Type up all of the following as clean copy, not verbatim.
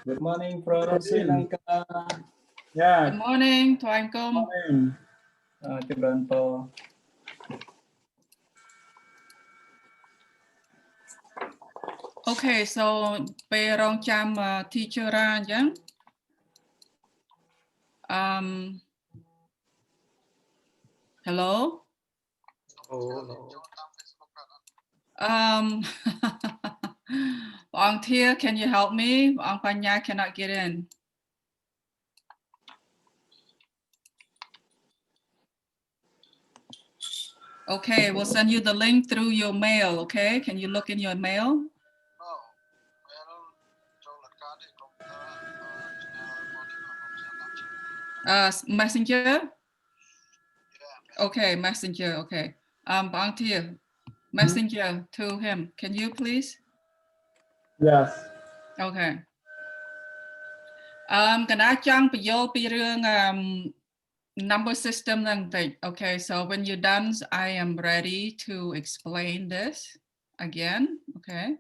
Good morning from Sri Lanka. Yeah. Good morning, Twinkle. Morning. Children. Okay, so bây rong chăm teacher ra chứ. Hello. Ông Tia, can you help me? Ông Panya cannot get in. Okay, we'll send you the link through your mail, okay? Can you look in your mail? Messenger? Okay, messenger, okay. Ông Tia, messenger to him. Can you please? Yes. Okay. Can I jump your number system then? Okay, so when you're done, I am ready to explain this again. Okay.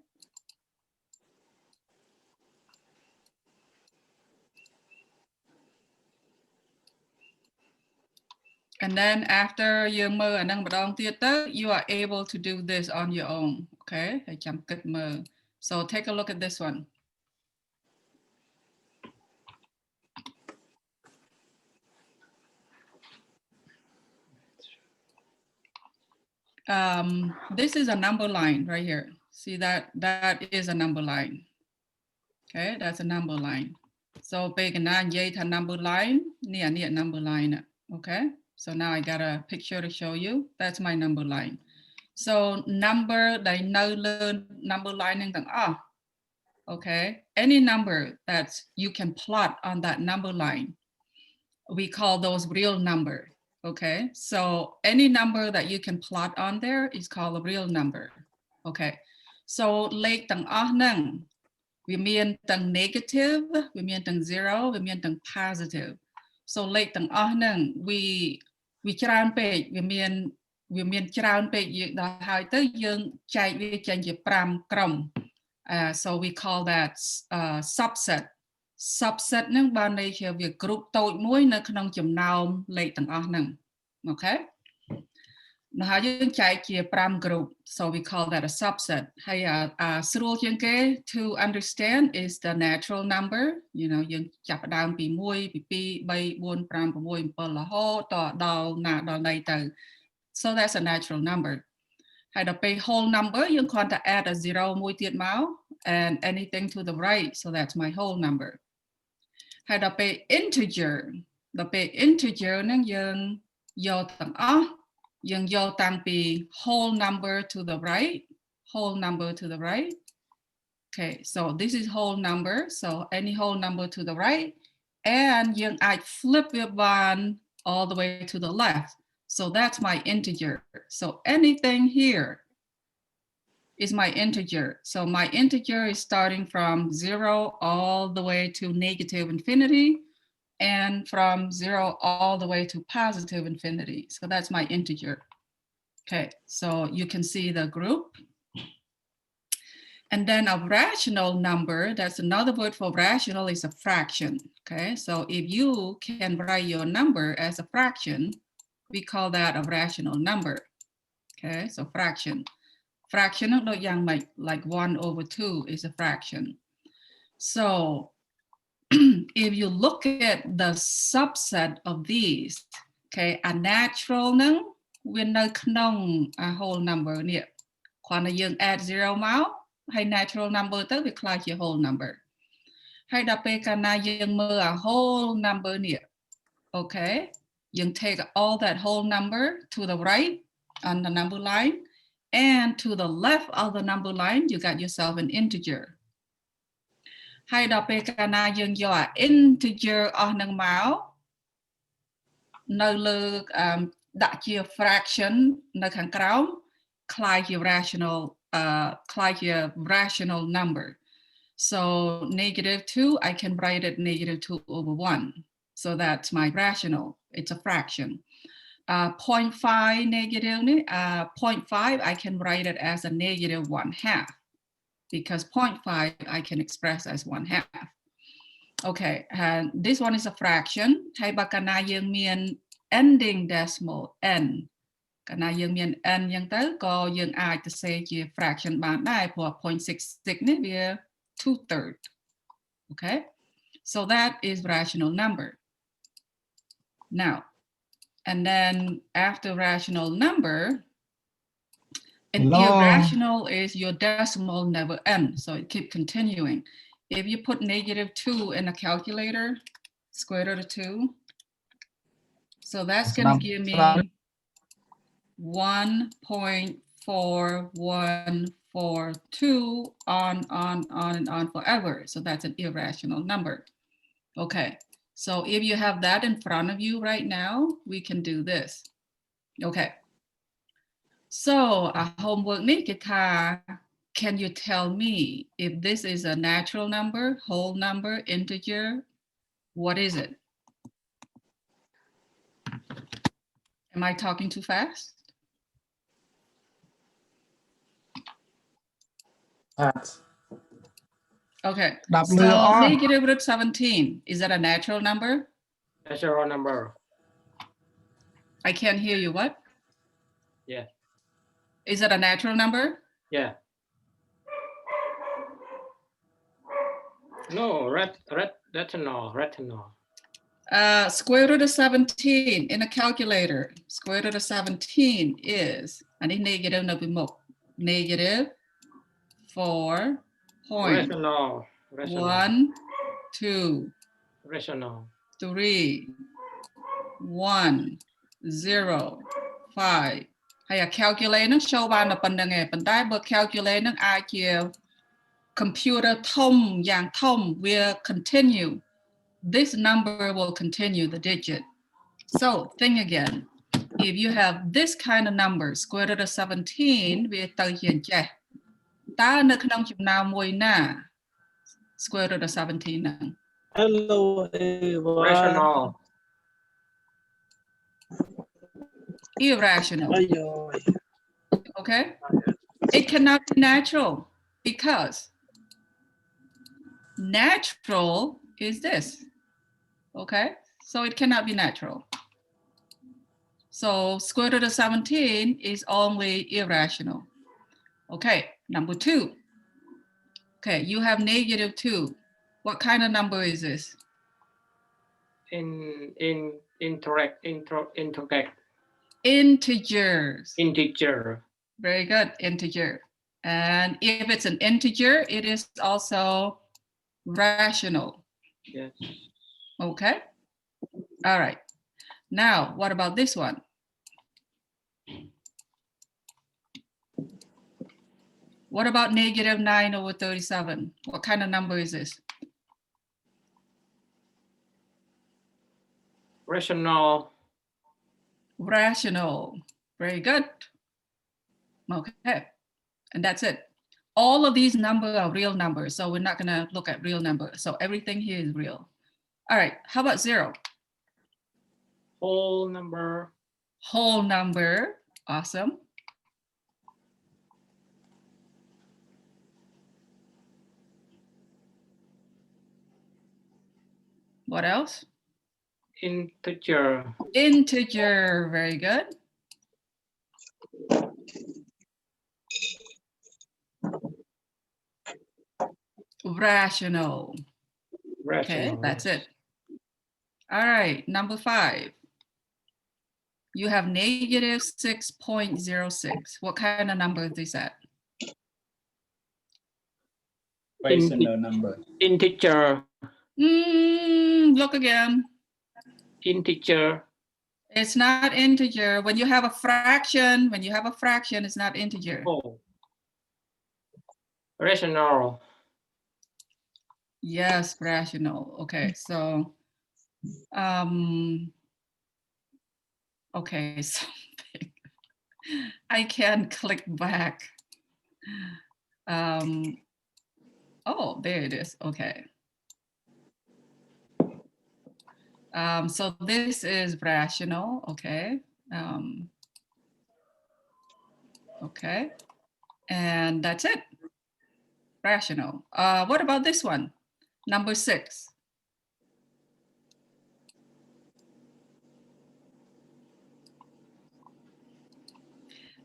And then after you you are able to do this on your own. Okay. So take a look at this one. This is a number line right here. See that is a number line. Okay, that's a number line. So big and number line, near number line. Okay, so now I got a picture to show you. That's my number line. So number they know learn number line okay, any number that you can plot on that number line, we call those real number. Okay, so any number that you can plot on there is called a real number. Okay, so lake tang nang. We mean tang negative, we mean tang 0, we mean tang positive. So lake tang nang weច្រើនពេកវាមានច្រើនពេកយើងដល់ហើយទៅយើងចែកវាចេញជា5ក្រុម so we call that subset subset ហ្នឹងបានន័យជាវា group តូចមួយនៅក្នុងចំណោមលេខទាំងអស់ហ្នឹង okay ហើយយើងចែកជា5 group so we call that a subset ហើយស្រួលជាងគេ to understand is the natural number you know យើងចាប់ផ្ដើមពី1ពី2 3 4 5 6 7រហូតដល់ណាដល់ណីទៅ so that's a natural number ហើយដល់ពេល whole number យើងគ្រាន់តែ add a 0 មួយទៀតមក and anything to the right so that's my whole number ហើយដល់ពេល integer ដល់ពេល integer ហ្នឹងយើងយកទាំងអស់យើងយកតាំងពី whole number to the right whole number to the right okay so this is whole number so any whole number to the right and យើងអាច flip វាបាន all the way to the left so that's my integer so anything here is my integer so my integer is starting from 0 all the way to negative infinity and from 0 all the way to positive infinity. So that's my integer. Okay, so you can see the group. And then a rational number, that's another word for rational, is a fraction. Okay, so if you can write your number as a fraction, we call that a rational number. Okay, so fraction. Fraction, like 1 over 2 is a fraction. So if you look at the subset of these, okay, a natural នឹងវានៅក្នុង a whole number នេះគ្រាន់តែយើង add 0 មកហើយ natural number ទៅវាក្លាយជា whole number ហើយដល់ពេលកាលណាយើងមើល a whole number នេះ okay យើង take all that whole number to the right on the number line and to the left of the number line you got yourself an integerហើយដល់ពេលកាលណាយើងយក integer អស់នឹងមកនៅលើដាក់ជា fraction នៅខាងក្រោមคล้ายជា rational number so negative 2 I can write it negative 2 over 1 so that's my rational it's a fraction 0.5 negative នេះ 0.5 I can write it as a negative 1/2 because 0.5 I can express as 1/2 Okay, and this one is a fraction ហើយបើកាលណាយើងមាន ending decimal n កាលណាយើងមាន n អញ្ចឹងទៅក៏យើងអាចទៅសេជា fraction បានដែរព្រោះ 0.66 នេះវា 2/3 okay so that is rational number now and then after rational number an irrational is your decimal never end so it keep continuing if you put -2 in a calculator square root of 2 so that's going to give me 1.4142 on and on forever. So that's an irrational number. Okay, so if you have that in front of you right now, we can do this. Okay, so our homework Nikita, can you tell me if this is a natural number, whole number, integer? What is it? Am I talking too fast? Okay, so -√17, is that a natural number? Natural number. I can't hear you, what? Yeah. Is that a natural number? Yeah. No, retinol. Square root of 17 in a calculator. Square root of 17 is, and it's negative, no, negative 4.12 Rational. 3.105 ហើយ calculate នឹង show បានតែប៉ុណ្្នឹងឯង ប៉ុន្តែបើ calculate នឹងអាចជា computer ធំយ៉ាងធំ will continue this number will continue the digit so think again if you have this kind of number square root of 17 វាទៅជាអញ្ចេះតើនៅក្នុងចំណោមមួយណា square root of 17 ហ្នឹង Hello everyone. Rational. Irrational. Okay, it cannot be natural because natural is this. Okay, so it cannot be natural. So square root of 17 is only irrational. Okay, number 2. Okay, you have -2. What kind of number is this? Integers. Integer. Very good, integer. And if it's an integer, it is also rational. Yes. Okay. All right. Now, what about this one? What about -9/37? What kind of number is this? Rational. Rational. Very good. Okay. And that's it. All of these numbers are real numbers, so we're not going to look at real numbers. So everything here is real. All right. How about 0? Whole number. Whole number. Awesome. What else? Integer. Integer. Very good. Rational. Okay, that's it. All right, number 5. You have -6.06. What kind of number is this at? Rational number. Integer. Look again. Integer. It's not integer. When you have a fraction, it's not integer. Oh. Rational. Yes, rational. Okay, so okay, so I can click back. Oh, there it is. Okay. So this is rational. Okay. Okay. And that's it. Rational. What about this one? Number 6.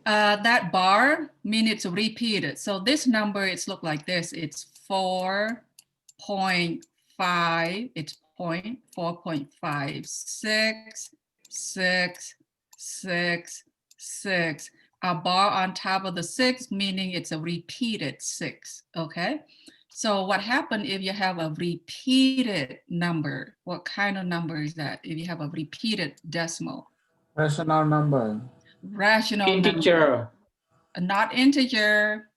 That bar means it's repeated. So this number, it's look like this. It's 4.5, it's 4.566666. A bar on top of the 6, meaning it's a repeated 6, okay? So what happens if you have a repeated number? What kind of number is that if you have a repeated decimal? Rational number. Rational number. Integer. Not integer,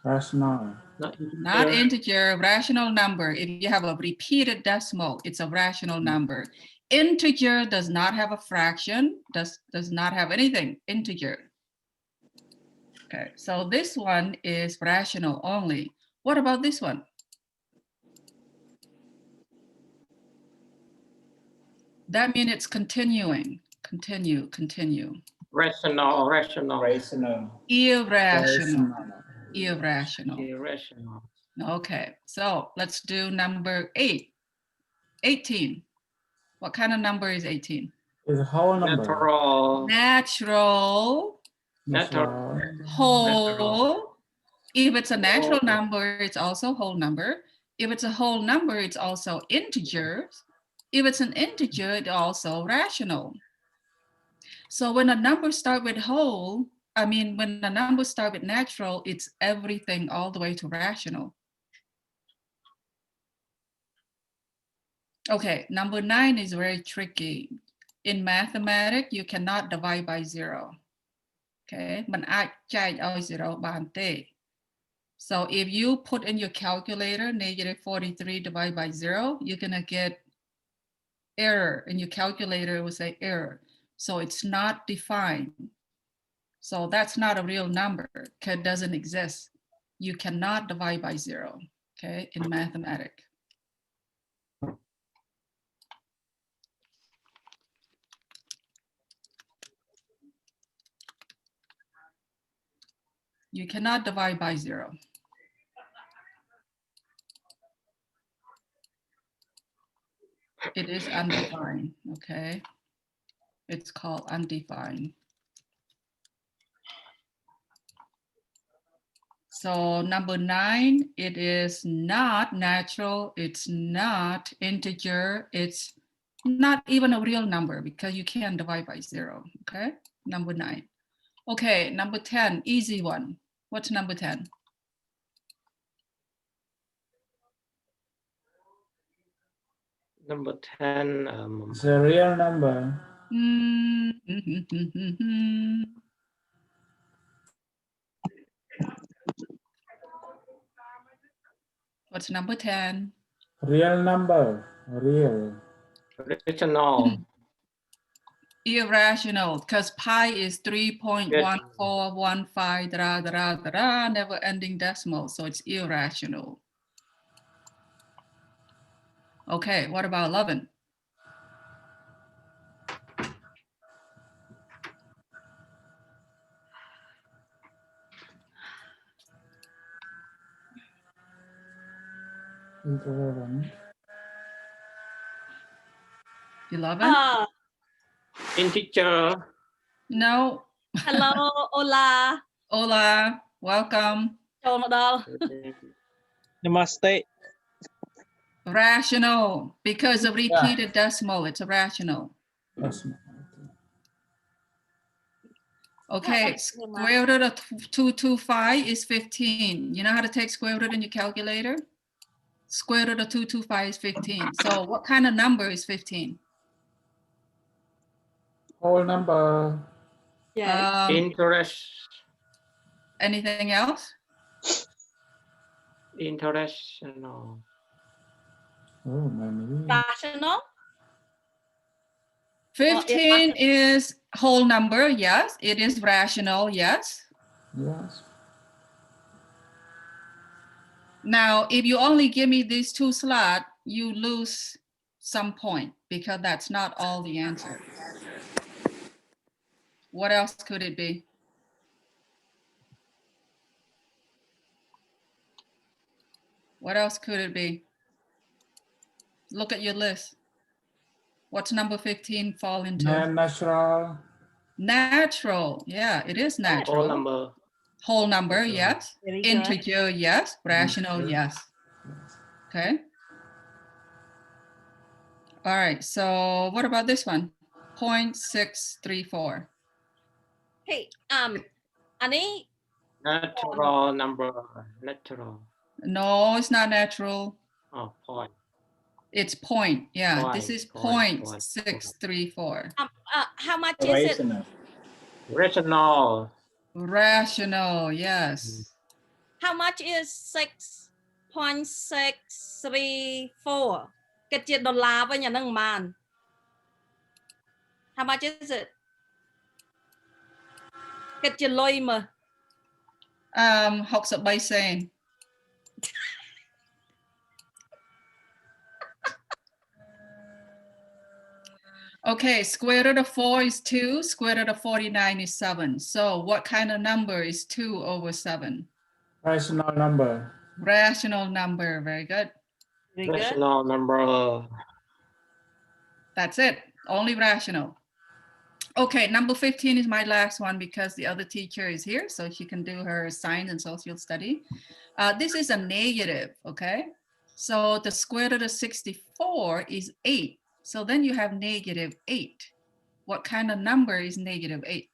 Rational. not integer, rational number. If you have a repeated decimal, it's a rational number. Integer does not have a fraction, does not have anything, integer. Okay, so this one is rational only. What about this one? That means it's continuing, continue. Rational. Rational. Irrational. Okay, so let's do number 8. 18. What kind of number is 18? Is a whole number. Natural. Whole. If it's a natural number, it's also whole number. If it's a whole number, it's also integers. If it's an integer, it's also rational. So when a number starts with whole, when a number starts with natural, it's everything all the way to rational. Okay, number 9 is very tricky. In mathematics, you cannot divide by 0. Okay, mình ai chạy ở 0 bàn tê. So if you put in your calculator negative 43 divided by 0, you're gonna get error, and your calculator will say error. So it's not defined. So that's not a real number, because it doesn't exist. You cannot divide by 0, okay, in mathematics. You cannot divide by 0. It is undefined, okay? It's called undefined. So number 9, it is not natural, it's not integer, it's not even a real number because you can't divide by 0, okay? Number 9. Okay, number 10, easy one. What's number 10? Number 10. It's a real number. What's number 10? Real number. Real. Rational. Irrational, because pi is 3.1415, never ending decimal, so it's irrational. Okay, what about 11? Irrelevant. 11? Integer. No. Hello, hola. Hola, welcome.ចូលមកដល់ Namaste. Rational, because of repeated decimal, it's a rational. Rational. Okay, square root of 225 is 15. You know how to take square root in your calculator? Square root of 225 is 15. So what kind of number is 15? Whole number. Yeah. Interest. Anything else? International. Oh, many. Rational. 15 is whole number, yes. It is rational, yes. Yes. Now, if you only give me these 2 slots, you lose some point because that's not all the answer. What else could it be? What else could it be? Look at your list. What's number 15 fall into? Natural. Natural. Yeah, it is Whole natural. number. Whole number, Okay. yes. Very good. Integer, yes. Rational, Integer. yes. Okay. All right. So what about this one? 0.634. Hey, anh ấy Natural number. Natural. No, it's not natural. Oh, point. It's point. Yeah, this Point, is point, 0.634. how much is it? Rational. Rational. Rational, yes. How much is 6.634? គិតជាដុល្លារវិញអាហ្នឹងប៉ុន្មាន How much is it? គិតជាលុយមើល 63 sen. Okay, square root of 4 is 2, square root of 49 is 7. So what kind of number is 2 over 7? Rational number. Rational number, very good. Very good. Rational number. That's it, only rational. Okay, number 15 is my last one because the other teacher is here, so she can do her science and social study. This is a negative, okay? So the square root of 64 is 8. So then you have negative 8. What kind of number is negative 8?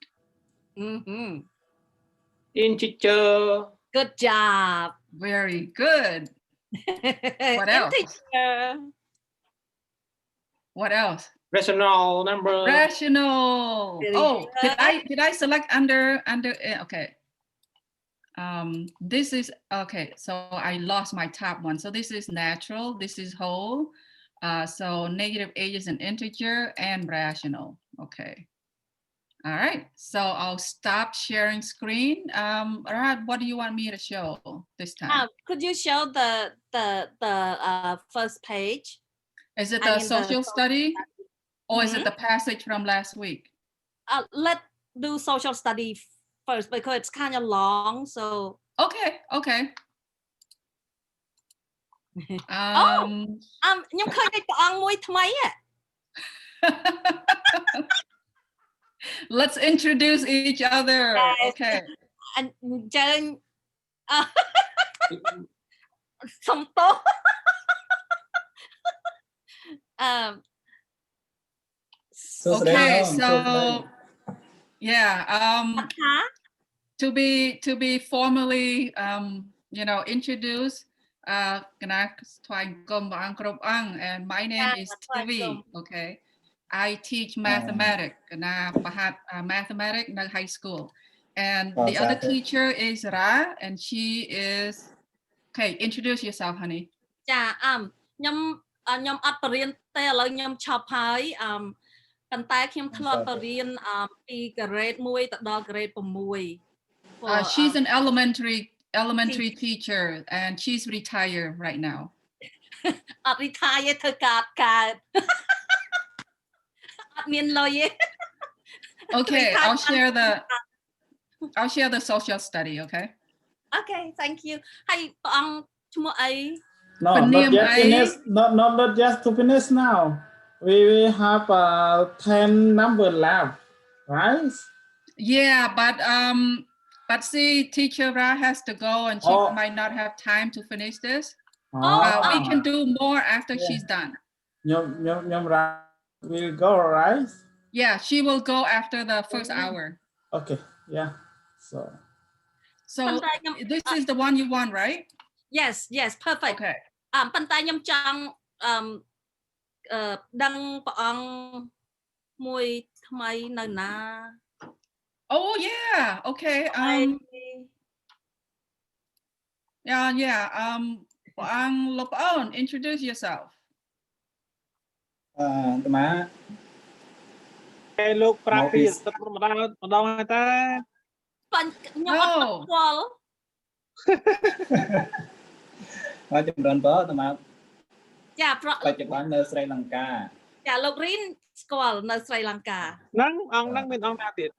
Integer. Good job. Very good. What else? Integer. What else? Rational number. Rational. Very Oh, good. did I select under okay. This is okay, so I lost my top one. So this is natural, this is whole. So negative 8 is an integer and rational. Okay. All right, so I'll stop sharing screen. Arad, what do you want me to show this time? Could you show the first page? Is it I the mean the social study or is it Mhm. the passage from last week? Let's do social study first because it's kind of long. So Okay, okay. ខ្ញុំឃើញតែព្រះអង្គមួយថ្មី Let's introduce each other. Yes. Okay. អញ្ជើញសុំទោស Okay, so yeah, to be formally introduced, and my name is Tivi. Okay, I teach mathematics mathematics in high school, and the other teacher is Ra, and she is okay. Introduce yourself, honey. ចាខ្ញុំអត់បរៀនទេឥឡូវខ្ញុំឈប់ហើយប៉ុន្តែខ្ញុំធ្លាប់បរៀនពី grade 1 ទៅដល់ grade 6 She's an elementary teacher and she's retired right now. អត់ retire ទេធ្វើការកើតអត់មានលុយទេ Okay, I'll share the social study, okay? Okay, thank you. ហើយព្រះអង្គឈ្មោះអី No, not yet finish. Not just to finish now. We have 10 number left, right? Yeah, but see, teacher Ra has to go and she might not have time to finish this. We can do more after she's done. Nyom Ra will go, right? Yeah, she will go after the first hour. Okay, yeah. So this is the one you want, right? Yes, perfect. Okay. ប៉ុន្តែខ្ញុំចង់ដឹងព្រះអង្គមួយថ្មីនៅណា Oh yeah, okay. Introduce yourself. តាមា Hey, look, practice. ម្ដងហើយតា ខ្ញុំអត់ស្គាល់ មកចម្រើនបើតាមា ចាប្រក បច្ចុប្បន្ននៅស្រីលង្កា ចាលោករីនស្គាល់នៅស្រីលង្កា ហ្នឹងអង្គហ្នឹងមានអង្គណាទៀត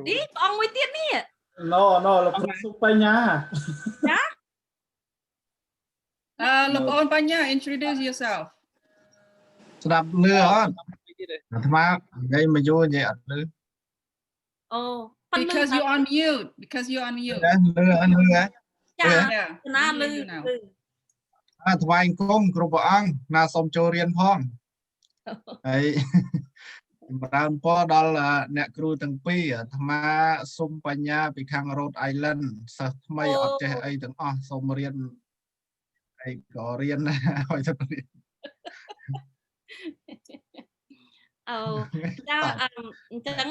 នេះព្រះអង្គមួយទៀតនេះ No លោកសុបញ្ញា ចា លោកអូនបញ្ញា introduce yourself. ស្ដាប់លឺអត់អាត្មានិយាយមកយូរនិយាយអត់លឺ Oh, Because you're on mute. Because you're on mute. yeah. Yeah. Nah, We hear you now. ថ្វាយគុំគ្រប់ព្រះអង្គណាសូមចូលរៀនផងហើយ ចម្រើនពរដល់អ្នកគ្រូទាំងពីរអាត្មាសុំបញ្ញាពីខាង Rhode Island សិស្សថ្មីអត់ចេះអីទាំងអស់សូមរៀនអីក៏រៀនឲ្យទៅរៀន អូចាអញ្ចឹង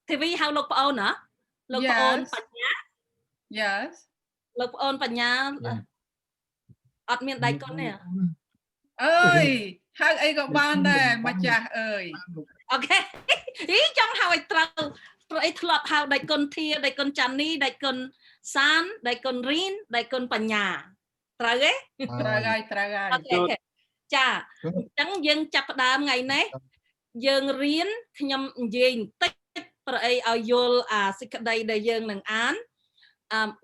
TV ហៅលោកប្អូនណាលោកប្អូនបញ្ញា Yes លោកប្អូនបញ្ញាអត់មានដៃកូនទេ អើយហៅអីក៏បានដែរម្ចាស់អើយ អូខេចង់ហៅឲ្យត្រូវព្រោះអីធ្លាប់ហៅដៃកូនធាដៃកូនចាន់នីដៃកូនសានដៃកូនរីនដៃកូនបញ្ញាត្រូវទេ ត្រូវហើយ អូខេចាអញ្ចឹងយើងចាប់ផ្ដើមថ្ងៃនេះយើងរៀនខ្ញុំនិយាយបន្តិចប្រអីឲ្យយល់សេចក្តីដែលយើងនឹងអាន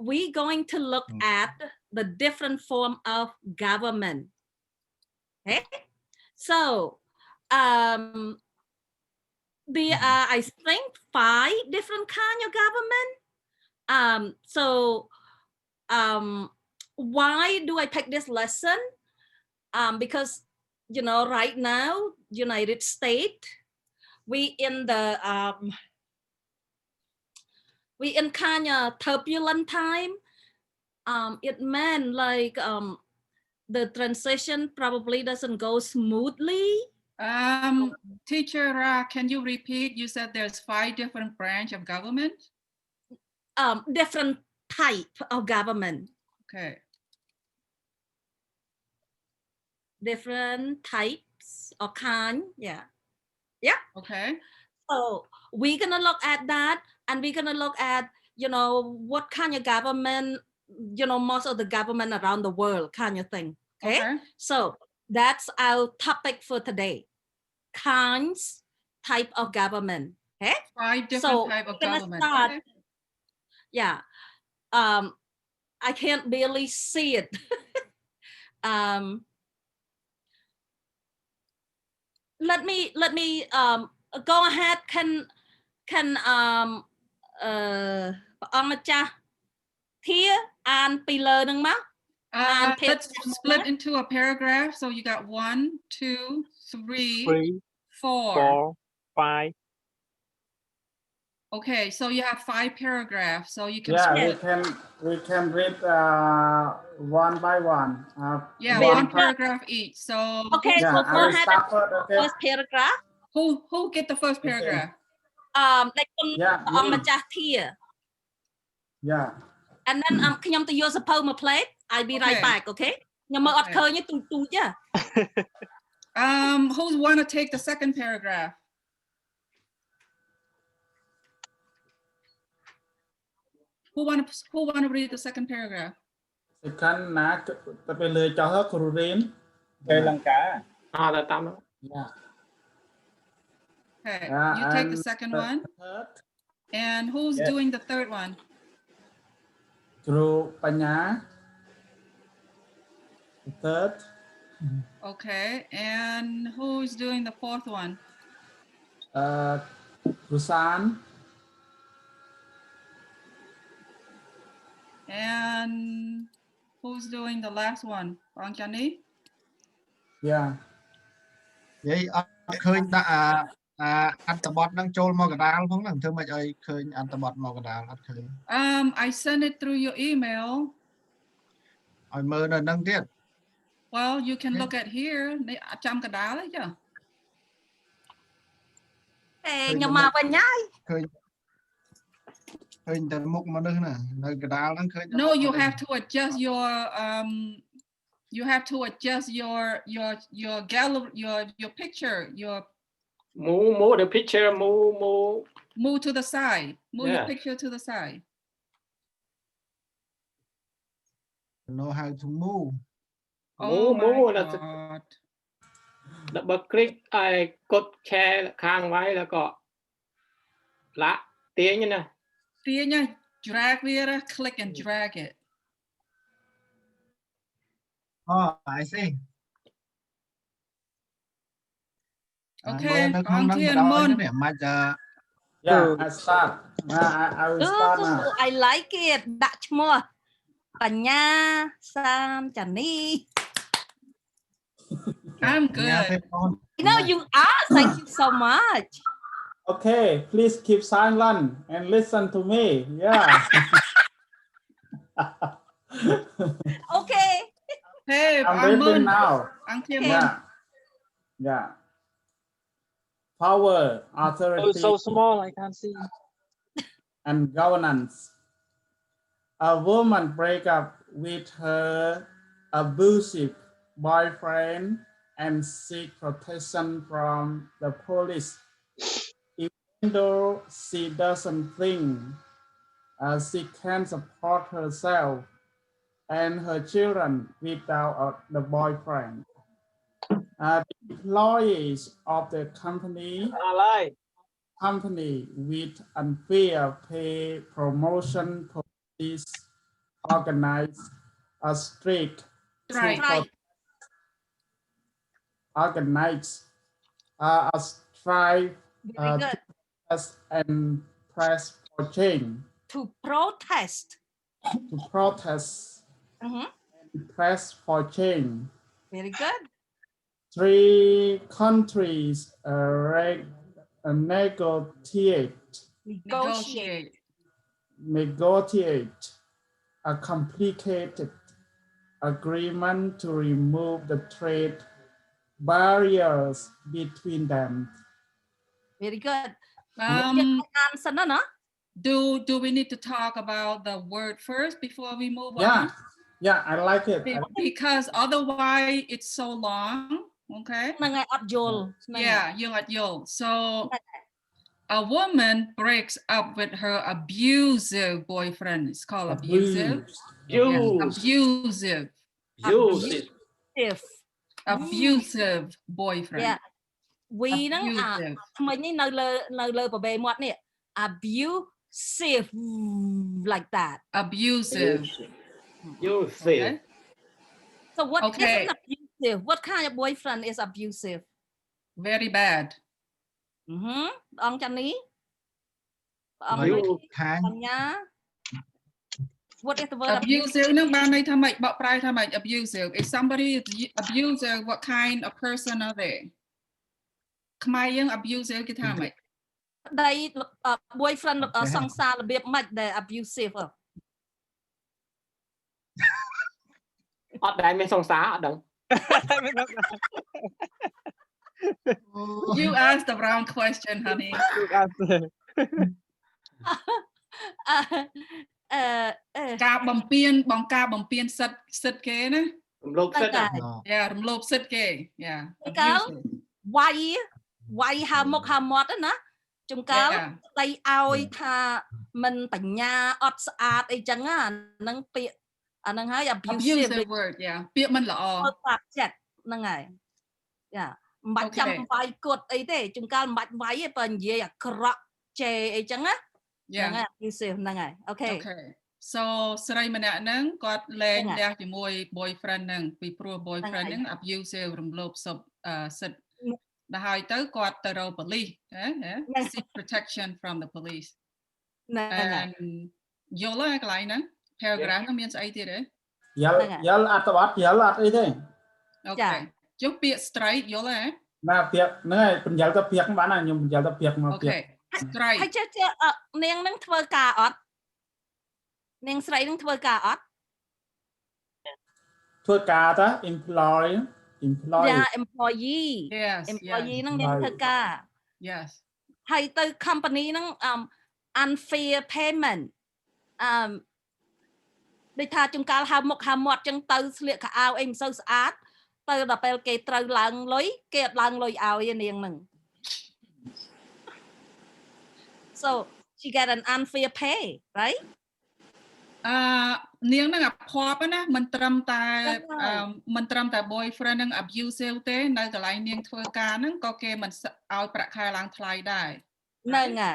we going to look at the different form of government. Okay? So there are, I think, 5 different kind of government. Why do I pick this lesson? Because you know, right now, United States, we in kind of turbulent time. It meant like the transition probably doesn't go smoothly. Teacher Ra, can you repeat? You said there's 5 different branch of government. Different type of government. Okay. Different types or kind, yeah. Okay. So we're gonna look at that, and we're gonna look at, you know, what kind of government, you know, most of the government around the world kind of thing. Okay. So that's our topic for today. Kinds, type of government. Okay. 5 different type of government. Start, yeah. I can't barely see it. Let me go ahead. Can អង្គម្ចាស់ធាអានពីលើនឹងមក let's split into a paragraph. So you got 1, 2, 3, 4, 5. Okay, so you have 5 paragraphs. So you can we can read one by one. One paragraph each. So okay, so go ahead. First paragraph. Who get the first paragraph? Likeអង្គម្ចាស់ធា Yeah. And then ខ្ញុំទៅយកសភៅមក plate. I'll be right back, okay? ខ្ញុំមើលអត់ឃើញទេទូច Who want to take the second paragraph? Who want to read the second paragraph? Second ណាទៅពេលលើចោះគ្រូរៀន ពេលលង្កា តែតាម Yeah. Okay, you take the second one. And who's doing the third one? គ្រូបញ្ញា third. Okay, and who's doing the fourth one? គ្រូសាន And who's doing the last one? Bang Chani? Yeah. និយាយអត់ឃើញដាក់អត្ថបទនឹងចូលមកកណ្ដាលផងហ្នឹងធ្វើម៉េចឲ្យឃើញអត្ថបទមកកណ្ដាលអត់ឃើញ I sent it through your email. ឲ្យមើលនៅហ្នឹងទៀត Well, you can look at here. ចាំកណ្ដាលទេចា ខ្ញុំមកវិញហើយ ឃើញតែមុខមនុស្សណានៅកណ្ដាលហ្នឹងឃើញ No, you have to adjust your gallery, your picture, move the picture, move to the side. Move your picture to the side. Know how to move. move double click ឲ្យកดแชร์ខាងไว้แล้วก็ละទាញណា drag វា click and drag it. Oh, I see. Okay, nó không on nâng thiên đòi môn. nữa nè mà chờ Yeah, I start. I will start now. I like it. Đặt mua. Banya Sam Chani. I'm nhà good. thêm con I know you are. Thank you so much. Okay, please keep silent and listen to me. Yeah. Okay. Hey, I'm on reading môn. now. On thiên Okay. môn. Yeah. Yeah. Power, Oh, authority, so small, I can't see. and governance. A woman break up with her abusive boyfriend and seek protection from the police. Even though she doesn't think she can support herself and her children without the boyfriend. The employees of the company with unfair pay promotion policies organize a strike Strike. organize a strike Very good. and press for change. To protest. To protest Mhm. and press for change. Very good. 3 countries negotiate a complicated agreement to remove the trade barriers between them. Very good. Answer no? Do we need to talk about the word first before we move on? Yeah, I like it. Because otherwise it's so long. Okay. Yeah, you at yo. So a woman breaks up with her abusive boyfriend. It's called abusive. Abusive. Abusive boyfriend. Yeah. We nâng mình ní nơi bờ bề mọt nè. Abusive like that. Abusive. Okay. So what is an abusive? What kind of boyfriend is abusive? Very bad. Ông Trần Ní. What is the word abusive? Abusive. If somebody is abusive, what kind of person are they? Khmer abusive cái thằng mày. Đây boyfriend song xa là biệt mạch để abusive. Ở đây mới song xá ở đằng. You asked the wrong question, honey. Ca bầm piên sứt kế nè. Rầm lốp sứt à? Yeah, rầm lốp sứt kế. Yeah. Quay hà mót đó nè. Chúng cáo tay oi tha mình bảnh nha ọt sạch ấy chẳng á. Nâng bịa. Nâng hơi abusive word, yeah. Bịa mình lọ. Nâng ngày. Yeah. Bạch chăm vay cột ấy thế. Chúng cáo bạch vay ấy bằng gì à. Krok chê ấy chẳng á. Yeah. Nâng abusive nâng ngày. Okay. So serai mana nang got len dahជាមួយ boyfriend នឹង ពីព្រោះ boyfriend នឹង abusive រំលោភសិទ្ធិដល់ហើយទៅគាត់ទៅរក police ណា seek protection from the police យល់ហើយកន្លែងហ្នឹង paragraph ហ្នឹងមានស្អីទៀតទេយល់អត្ថបទយល់អត់អីទេអូខេចុះពាក្យ strike យល់ទេណាពាក្យហ្នឹងហើយបញ្យល់ទៅពាក្យបានណាខ្ញុំបញ្យល់ទៅពាក្យមកពាក្យ strike ហើយចេះនាងនឹងធ្វើការអត់នាងស្រីនឹងធ្វើការអត់ធ្វើការតា employee yeah employee yes employee នឹងនាងធ្វើការ yes ហើយទៅ company នឹង unfair payment ដូចថាជួនកាលហៅមុខហៅមាត់ចឹងទៅស្លៀកខោអាវអីមិនសូវស្អាតទៅដល់ពេលគេត្រូវឡើងលុយគេអត់ឡើងលុយឲ្យនាងនឹង so she get an unfair pay right នាងនឹងអាភ័ព្វណាមិនត្រឹមតែ boyfriend នឹង abusive ទេនៅកន្លែងនាងធ្វើការហ្នឹងក៏គេមិនឲ្យប្រាក់ខែឡើងថ្លៃដែរហ្នឹងហើ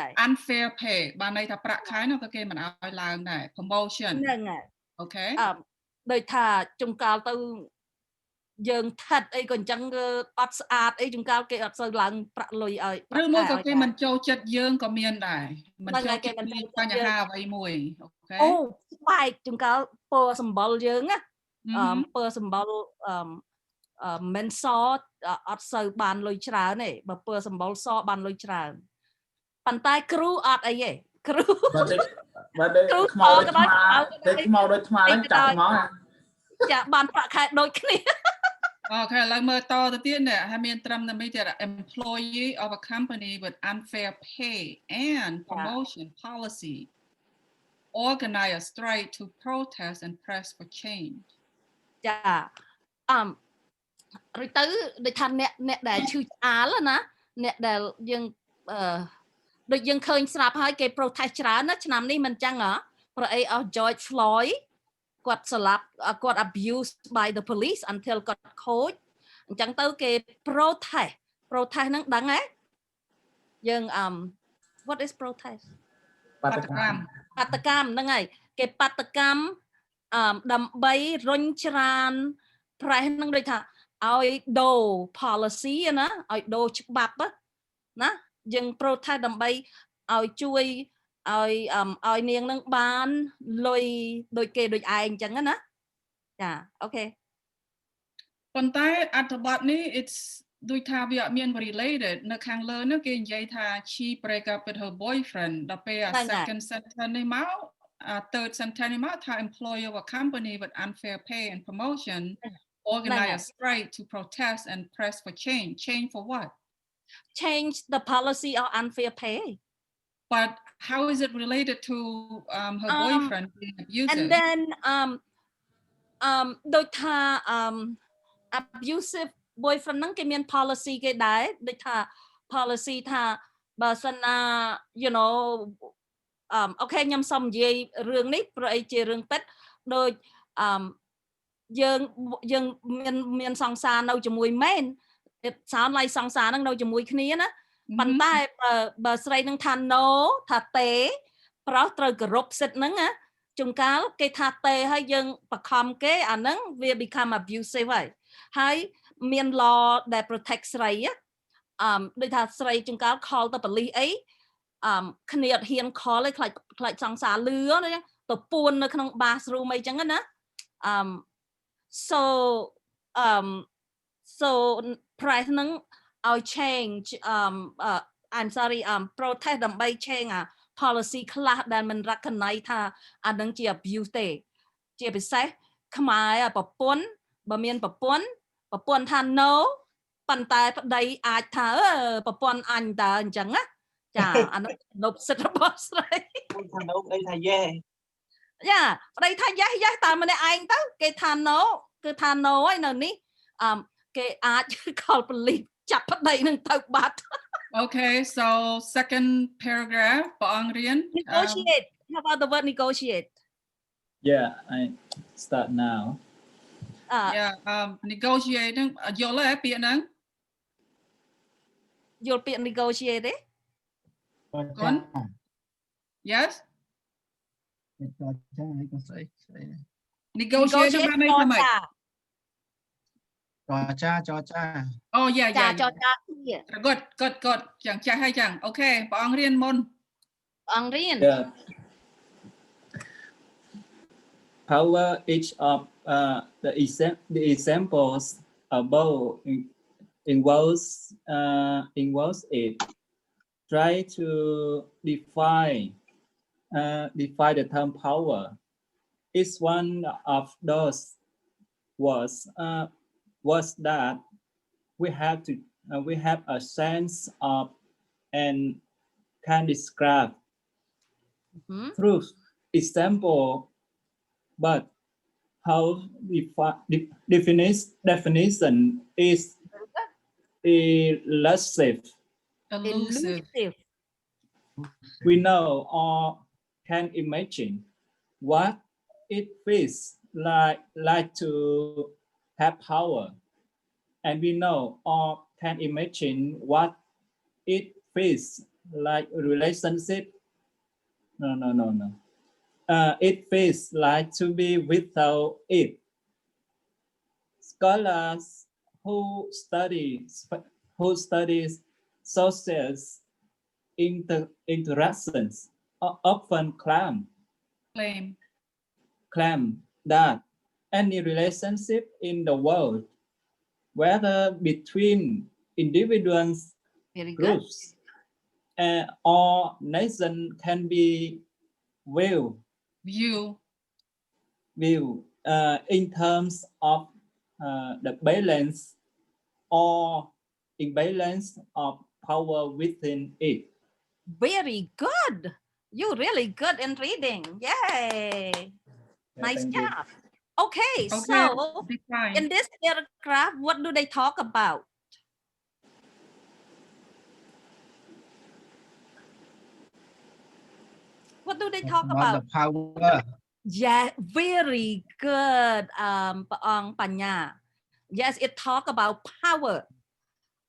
យ unfair pay បានន័យថាប្រាក់ខែនោះក៏គេមិនឲ្យឡើងដែរ promotion ហ្នឹងហើយ អូខេដូចថាជុំកាលទៅ យើងថាត់អីក៏អញ្ចឹងអត់ស្អាតអីជួនកាលគេអត់សូវឡើងប្រាក់លុយឲ្យ ឬមកក៏គេមិនចូលចិត្តយើងក៏មានដែរមិនចូលចិត្តបញ្ហាអ្វីមួយអូខេ អូស្បែកជួនកាលពណ៌សម្បុរយើងណាពណ៌សម្បុរមិនសអត់សូវបានលុយច្រើនទេបើពណ៌សម្បុរសបានលុយច្រើនប៉ុន្តែគ្រូអត់អីទេគ្រូ បើខ្មៅដូចថ្មហ្នឹងចាប់ហ្មងចាបានប្រាក់ខែដូចគ្នា អូខេឥឡូវមើលតទៅទៀតនេះហើយមានត្រឹមតែមានទៀត employee of a company with unfair pay and promotion policy organize a strike to protest and press for change ចាឬទៅដូចថាអ្នកដែលឈឺឆ្អាលណាអ្នកដែលយើងដូចយើងឃើញស្រាប់ហើយគេ protest ច្រើនណាឆ្នាំនេះមិនចឹងហ៎ប្រអីអស់ George Floyd គាត់ស្លាប់គាត់ abused by the police until គាត់ខូចអញ្ចឹងទៅគេ protest ហ្នឹងដឹងហ៎យើងwhat is protest បាតកម្មហ្នឹងហើយគេបាតកម្មដើម្បីរុញច្រាន press ហ្នឹងដូចថាឲ្យដូរ policy ណាឲ្យដូរច្បាប់ណាយើង protest ដើម្បីឲ្យជួយឲ្យនាងនឹងបានលុយដូចគេដូចឯងអញ្ចឹងណាចាអូខេប៉ុន្តែអត្ថបទនេះ it's ដូចថាវាអត់មាន related នៅខាងលើនោះគេនិយាយថា she break up with her boyfriend ដល់ពេល second sentence នេះមក third sentence នេះមកថា employee of a company with unfair pay and promotion organize a strike to protest and press for change for what change the policy of unfair pay but how is it related to her boyfriend being abusive and then ដូចថា abusive boyfriend ហ្នឹងគេមាន policy គេដែរដូចថា policy ថាបើសិនណា you know អូខេខ្ញុំសូមនិយាយរឿងនេះព្រោះអីជារឿងពិតដូចយើងមានសង្សារនៅជាមួយមែន sound like សង្សារហ្នឹងនៅជាមួយគ្នាណាប៉ុន្តែបើស្រីនឹងថា no ថាទេប្រុសត្រូវគោរពសិទ្ធិហ្នឹងណាជួនកាលគេថាទេហើយយើងបខំគេអាហ្នឹងវា become abusive ហើយមាន law ដែល protect ស្រីដូចថាស្រីជួនកាល call ទៅប៉ូលីសអីគ្នាអត់ហ៊ាន call ឯងខ្លាចសង្សារលឺណាទៅពួននៅក្នុង bathroom អីចឹងណាso price ហ្នឹងឲ្យ change I'm sorry protest ដើម្បី change policy ខ្លះដែលមិន recognize ថាអានឹងជា abuse ទេជាពិសេសខ្មែរប្រពន្ធបើមានប្រពន្ធថា no ប៉ុន្តែប្តីអាចថាប្រពន្ធអញតើអញ្ចឹងណាចាអានោះលុបសិទ្ធិរបស់ស្រីថា no ប្តីថា yes យ៉ាប្តីថា yes តែម្នាក់ឯងទៅគេថា no គឺថា no ហើយនៅនេះគេអាច call police ចាប់ប្តីនឹងទៅបាត់ Okay, so second paragraph, negotiate. How about the word negotiate? Yeah, I start now. Negotiate. You'll be negotiate. Yes. Negotiate. Cho cha. Oh yeah. Good. Chẳng cha hay chẳng. Okay, bọn riêng môn. Yeah. Power each of the examples above involves it. Try to define the term power. It's one of those words that we have a sense of and can describe through example, but how definition is elusive. We know or can imagine what it feels like to have power, and we know or can imagine what it feels like a relationship. No. It feels like to be without it. scholars who studies social interactions often claim that any relationship in the world, whether between individuals, Very good. groups, or nations, can be viewed in terms of the balance or imbalance of power within it. Very good. You're really good in reading. Yay. Nice thank you. job. Okay, so in this paragraph, what do they talk about? What do they talk about? The power. Yeah, very good, Paong Panya. Yes, it talk about power.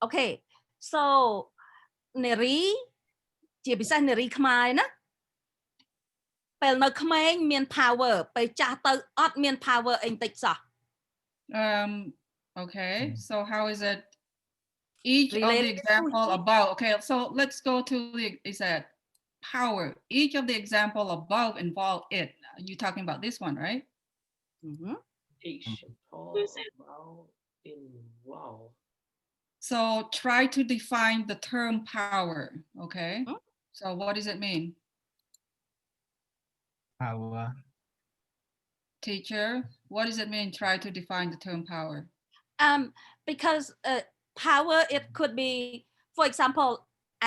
Okay, so នារីជាពិសេសនារីខ្មែរណាពេលនៅក្មេងមាន power ពេលចាស់ទៅអត់មាន power អីបន្តិចសោះ Okay, so how is it each of the example above? Okay, so let's go to the is that power. Each of the example above involve it. You're talking about this one, right? Each about involve. So try to define the term power, okay? So what does it mean? Power. Teacher, what does it mean, try to define the term power? Because power, it could be, for example,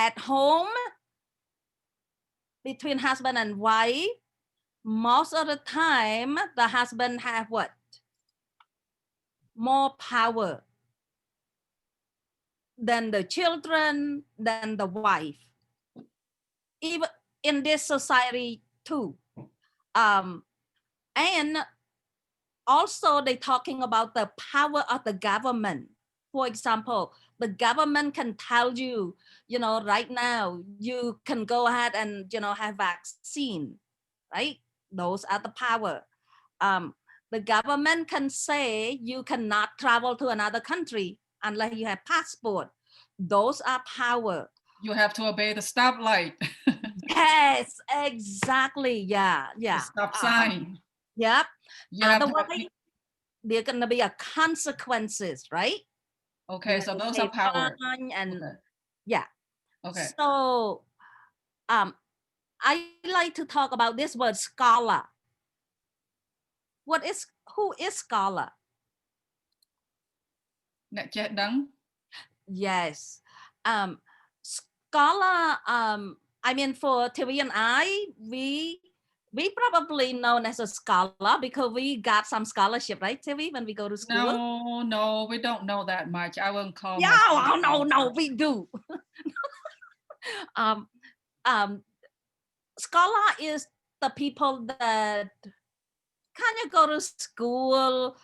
at home, between husband and wife, most of the time, the husband have what? More power than the children, than the wife. Even in this society too. And also they talking about the power of the government. For example, the government can tell you, you know, right now, you can go ahead and, you know, have vaccine, right? Those are the power. The government can say you cannot travel to another country unless you have passport. Those are power. You have to obey the stoplight. Yes, exactly. Yeah. The stop sign. Yep. You Otherwise, there are going to be a consequences, right? Okay, so those are power. And okay. Yeah. Okay. So, I like to talk about this word scholar. Who is scholar? Yes. Scholar, I mean, for TV and I, we probably known as a scholar because we got some scholarship, right, TV, when we go to school? No, we don't know that much. I wouldn't call no, we do. Scholar is the people that kind of go to school.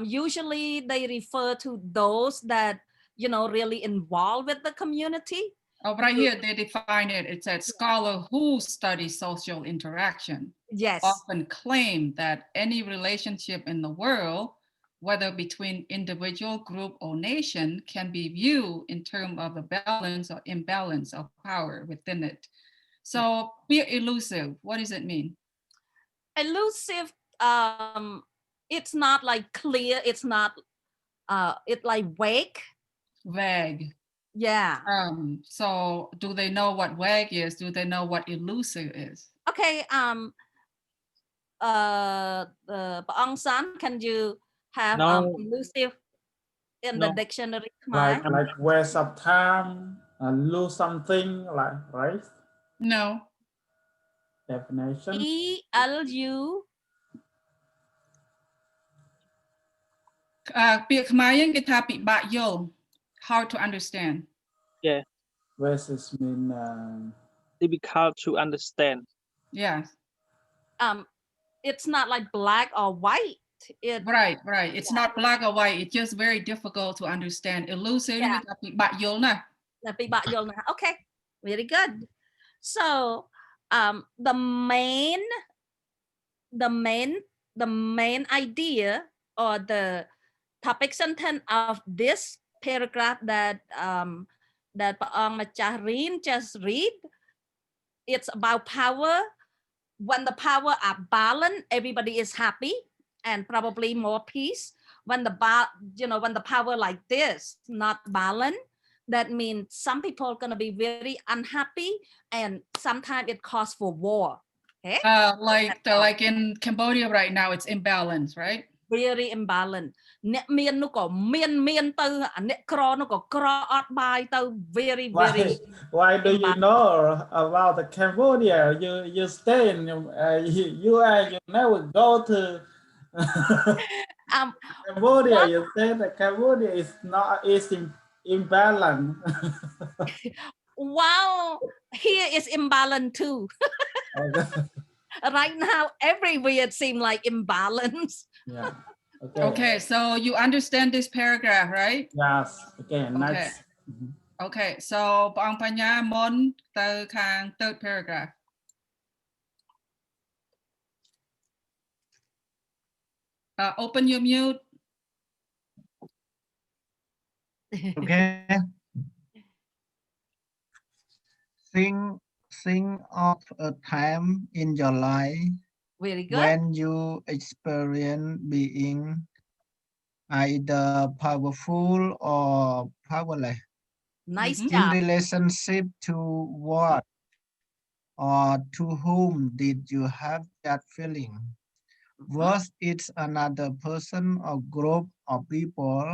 Usually they refer to those that, you know, really involved with the community. Oh, right here they define it. It said scholar who studies social interaction. Yes. Often claim that any relationship in the world, whether between individual, group, or nation, can be viewed in terms of the balance or imbalance of power within it. So be elusive. What does it mean? Elusive, it's not like clear. It's not, it's like vague. Vague. Yeah. So do they know what vague is? Do they know what elusive is? Okay. Paong San, can you have elusive in the dictionary? Like waste of time, lose something, like, right? No. Definition. ELU. ពាក្យខ្មែរយើងគេថាពិបាកយល់ hard to understand. Yeah. Versus mean difficult to understand. Yes. It's not like black or white. Right. It's not black or white. It's just very difficult to understand. Elusive. Okay, very good. So, the main idea or the topic sentence of this paragraph that that Macharin just read, it's about power. When the power are balanced, everybody is happy and probably more peace. When the when the power like this not balanced, that means some people are going to be very unhappy, and sometimes it calls for war. Okay, like in Cambodia right now, it's imbalance, right? Very imbalanced. អ្នកមាននោះក៏មានទៅអ្នកក្រនោះក៏ក្រអត់បាយទៅ very why do you know about the Cambodia? You stay in you never go to Cambodia. What? You say that Cambodia is imbalance. Wow, here is imbalance too. Right now, everywhere it seems like imbalance. Yeah. Okay, so you understand this paragraph, right? Yes. Okay, next. Okay, so បងបញ្ញាមុនទៅខាង third paragraph. Open your mute. Okay. Think of a time in your life Very good. when you experience being either powerful or powerless. Nice In job. relationship to what or to whom did you have that feeling? Was it another person or group of people,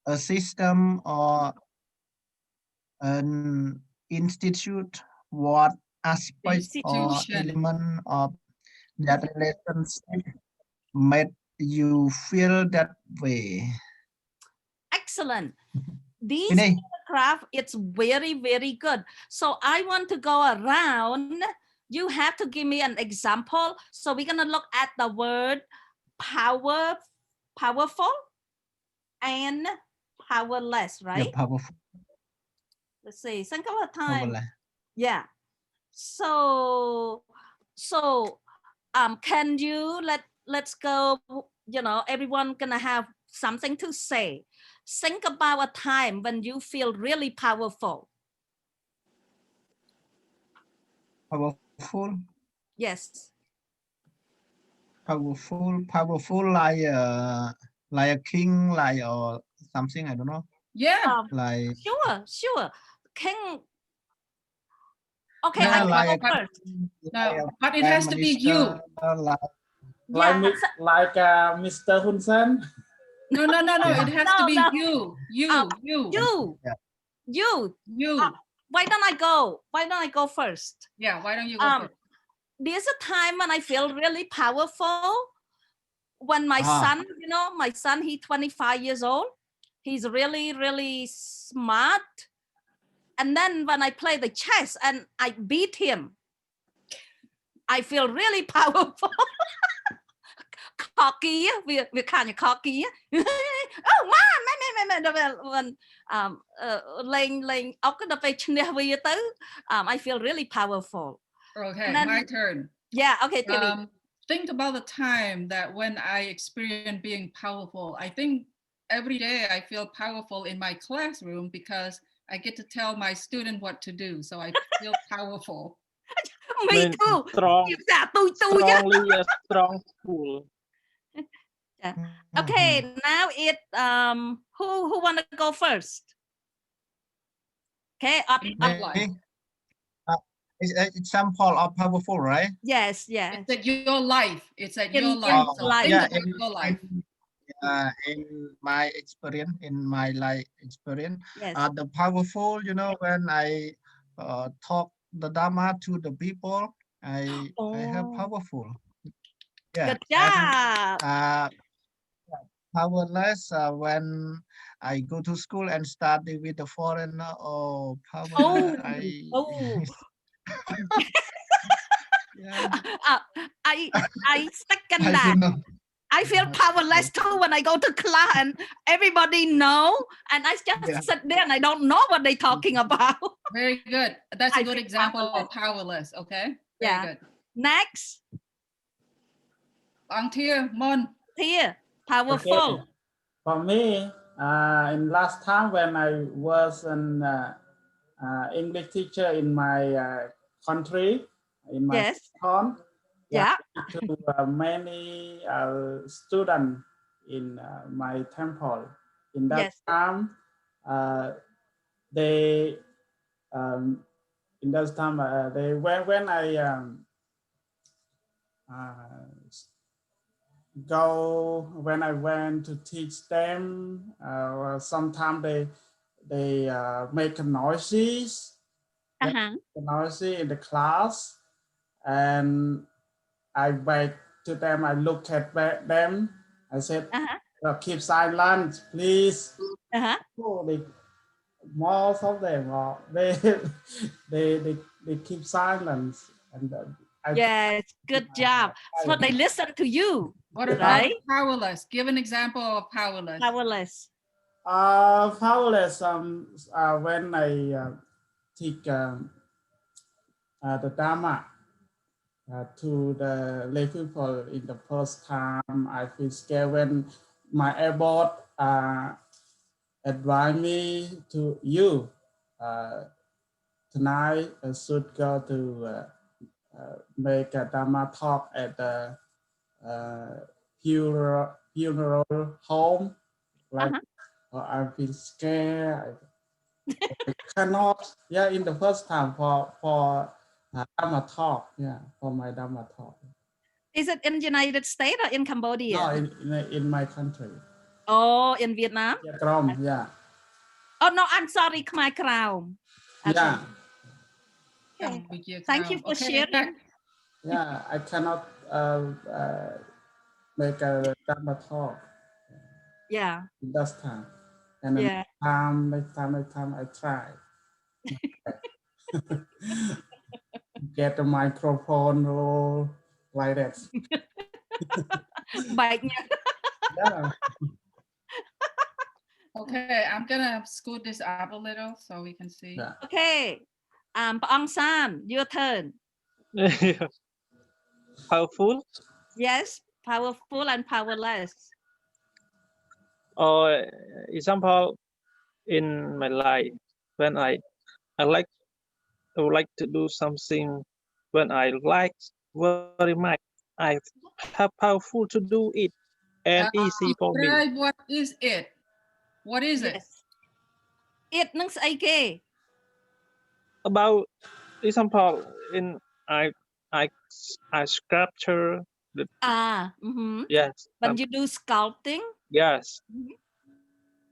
a system or an institute? What aspect or element of that relationship made you feel that way? Excellent. These paragraph, it's very good. So I want to go around. You have to give me an example. So we're gonna look at the word powerful and powerless, right? Yeah, powerful. Let's see. Think of a time. Powerless. Yeah. So can you let's go, everyone gonna have something to say. Think about a time when you feel really powerful. Powerful. Yes. Powerful like a king, like or something, I don't know. Yeah. Like Sure. King. Okay, yeah, I like go first. No, but it has to be you. Like Mr. Hun Sen. No. It has to be you. You. Why don't I go first? Yeah, why don't you go first? There's a time when I feel really powerful when my son, my son, he's 25 years old. He's really smart. And then when I play the chess and I beat him, I feel really powerful. Cocky, we're kind of cocky. Oh man, I feel really powerful. Okay, then, my turn. Yeah, okay, TV. Think about the time that when I experience being powerful. I think every day I feel powerful in my classroom because I get to tell my student what to do, so I feel powerful. Me too. Strongly a strong school. Okay, now it who want to go first? Okay, it's an example of powerful, right? Yes. It's at your life. It's at your life. So your life. In my experience, yes. The powerful, when I talk the Dharma to the people, I have powerful. Yeah. Good job. And, powerless when I go to school and study with the foreigner. Powerless. I second that. I feel powerless too when I go to class and everybody know, and I just sit there and I don't know what they're talking about. Very good. That's a good example of powerless. Okay. Very good. Next. On Tia, Mon. Tia. Powerful. Okay. For me, in last time when I was an English teacher in my country, in my Yes. town, Yeah. to many students in my temple. In that Yes. time, they in that time they when I when I went to teach them, sometimes they make noises, noisy in the class, and I beg to them. I look at them. I said, "Keep silent, please." Oh, most of them they keep silence, and yes, good job. So they listen to you. What about powerless? Give an example of powerless. Powerless. Powerless. When I teach the Dharma to the lay people in the first time, I feel scared when my airboat advise me to you tonight. I should go to make a Dharma talk at the funeral home. Like I feel scared. I cannot. Yeah, in the first time for Dharma talk. Yeah, for my Dharma talk. Is it in United States or in Cambodia? No, in my country. Oh, in Vietnam? Vietnam, yeah. Oh, no, I'm sorry, Khmer Krom. Yeah. Okay. Thank you for sharing. Yeah, I cannot make a Dharma talk. Yeah. Last time. And then next time I try. Get a microphone or like that. Yeah. Okay, I'm gonna scoot this up a little so we can see. Yeah. Okay. Paong San, your turn. Powerful. Yes, powerful and powerless. Or example in my life when I would like to do something when I like very much. I have powerful to do it and easy for me. What is it? What is it? It nang sa ke? About example in I sculpture the yes. When you do sculpting? Yes.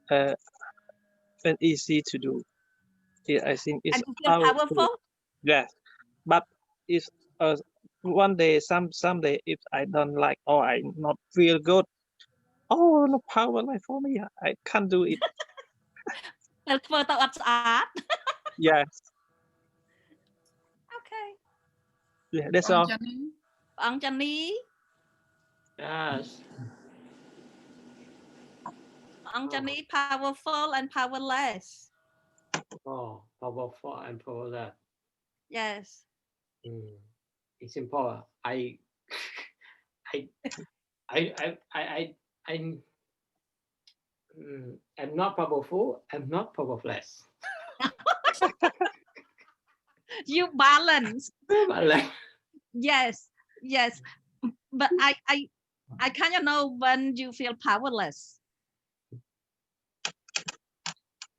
And easy to do. Yeah, I think it's and you feel powerful. Yes, but it's one day, someday, if I don't like or I not feel good, oh, no power like for me, I can't do it. Yes. Okay. Yeah, that's all. Paong Chani. Yes. Paong Chani, powerful and powerless. Oh, powerful and powerless. Yes. It's important. I'm not powerful. I'm not powerless. You balance. Balance. Yes, yes. But I kind of know when you feel powerless.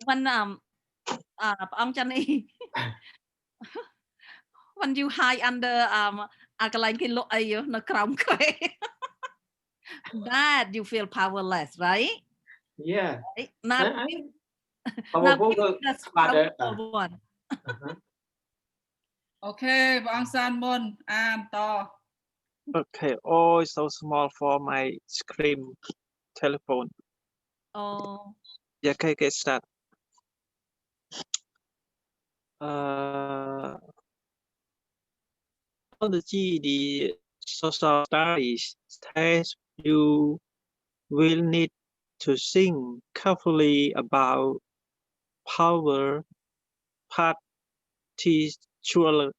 When Paong Chani, when you hide under that you feel powerless, right? Yeah. Right? Now Powerful, that's powerful one. Okay, Paong San Mon,ต่อ. Okay, oh, it's so small for my screen telephone. Oh. Yeah, okay, get start. On the GED social studies test, you will need to think carefully about power particularly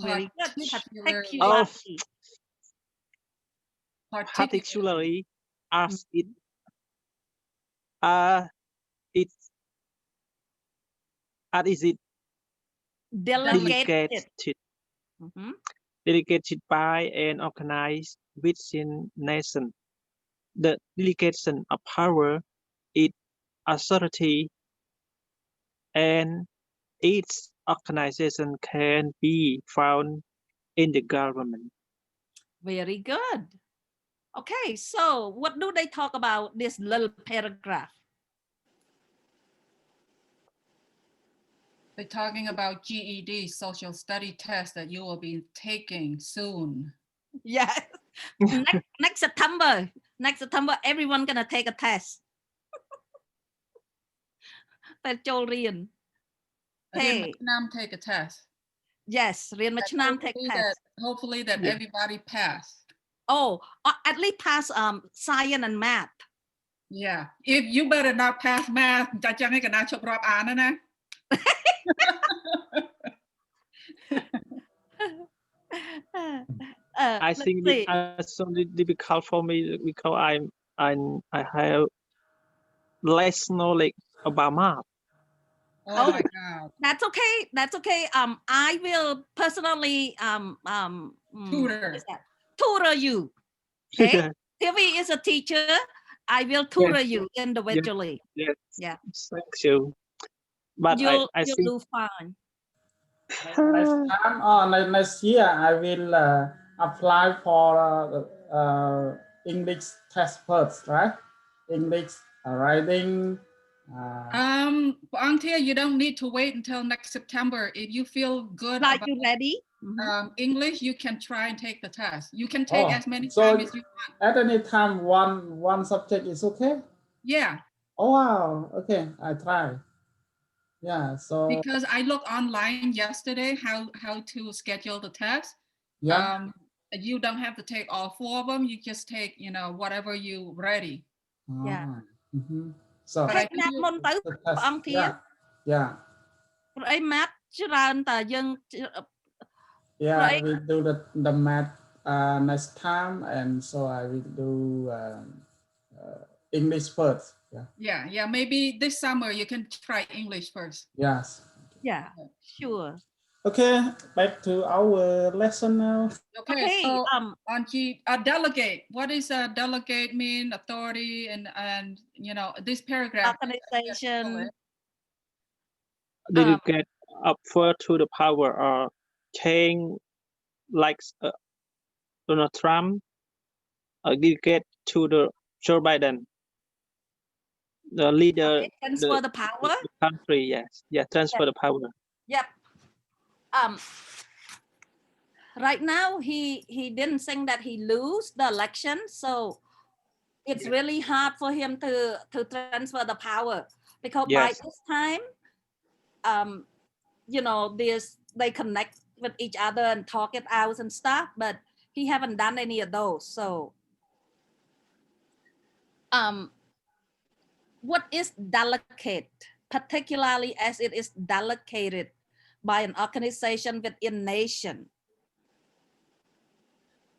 Very good. Particularly. Particularly as it is it Delegated. delegated by and organized within nation. The delegation of power is authority, and its organization can be found in the government. Very good. Okay, so what do they talk about this little paragraph? They're talking about GED, social study test that you will be taking soon. Yes. Next September, everyone gonna take a test. តែចូលរៀន រៀនមួយឆ្នាំ take a test. Yes, រៀនមួយឆ្នាំ take test. Hopefully that everybody pass. Oh, at least pass science and math. Yeah, if you better not pass math ចាចឹងឯងកណ្ដាលឈប់រាប់អានណា I think it's so difficult for me because I have less knowledge about math. Oh my God. That's okay. That's okay. I will personally tutor you. Okay. Tivi is a teacher. I will tutor you individually. Yes. Yeah. Thank you. But you'll I think do fine. Next time or next year, I will apply for English test first, right? English writing. Antia, you don't need to wait until next September. If you feel good Like about you ready? English, you can try and take the test. You can take as many times as you want. At any time, one subject is okay? Yeah. Oh, wow. Okay, I try. Yeah, so because I looked online yesterday how to schedule the test. Yeah. You don't have to take all 4 of them. You just take, whatever you ready. Yeah. So take math មុនទៅព្រះអង្គធា Yeah. ព្រោះអី math ច្រើនតើយើង Yeah, I will do the math next time, and so I will do English first. Yeah, maybe this summer you can try English first. Yes. Yeah, sure. Okay, back to our lesson now. Okay, so on delegate. What is a delegate mean? Authority and this paragraph. Organization. Delegate upward to the power or change like Donald Trump. Delegate to the Joe Biden. The leader, transfer the power. The country, yes, transfer the power. Yep. Right now he didn't think that he lose the election, so it's really hard for him to transfer the power because by this time, they connect with each other and talk it out and stuff, but he haven't done any of those. So, what is delegate, particularly as it is delegated by an organization within nation?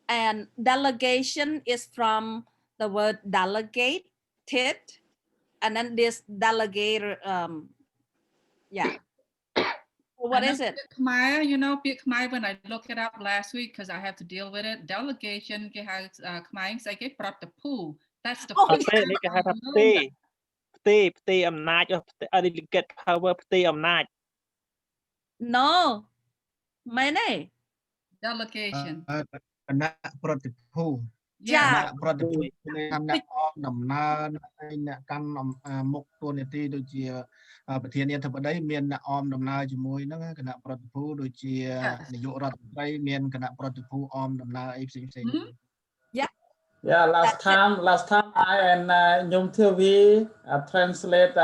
And delegation is from the word delegated, and then this delegator, what is it? Khmer, when I looked it up last week because I have to deal with it, delegation has Khmer say get brought the pool. That's the pool. Delegate power ផ្ទេរអំណាច No, មែនទេ delegation គណៈប្រតិភូ Yeah. ប្រតិភូអ្នកអមដំណើរអ្នកកាន់មុខតួនាទីដូចជាប្រធានាធិបតីមានអ្នកអមដំណើរជាមួយហ្នឹងគណៈប្រតិភូដូចជានាយករដ្ឋមន្ត្រីមានគណៈប្រតិភូអមដំណើរអីផ្សេងៗ Yeah, last time I and Nhung Thiavi translate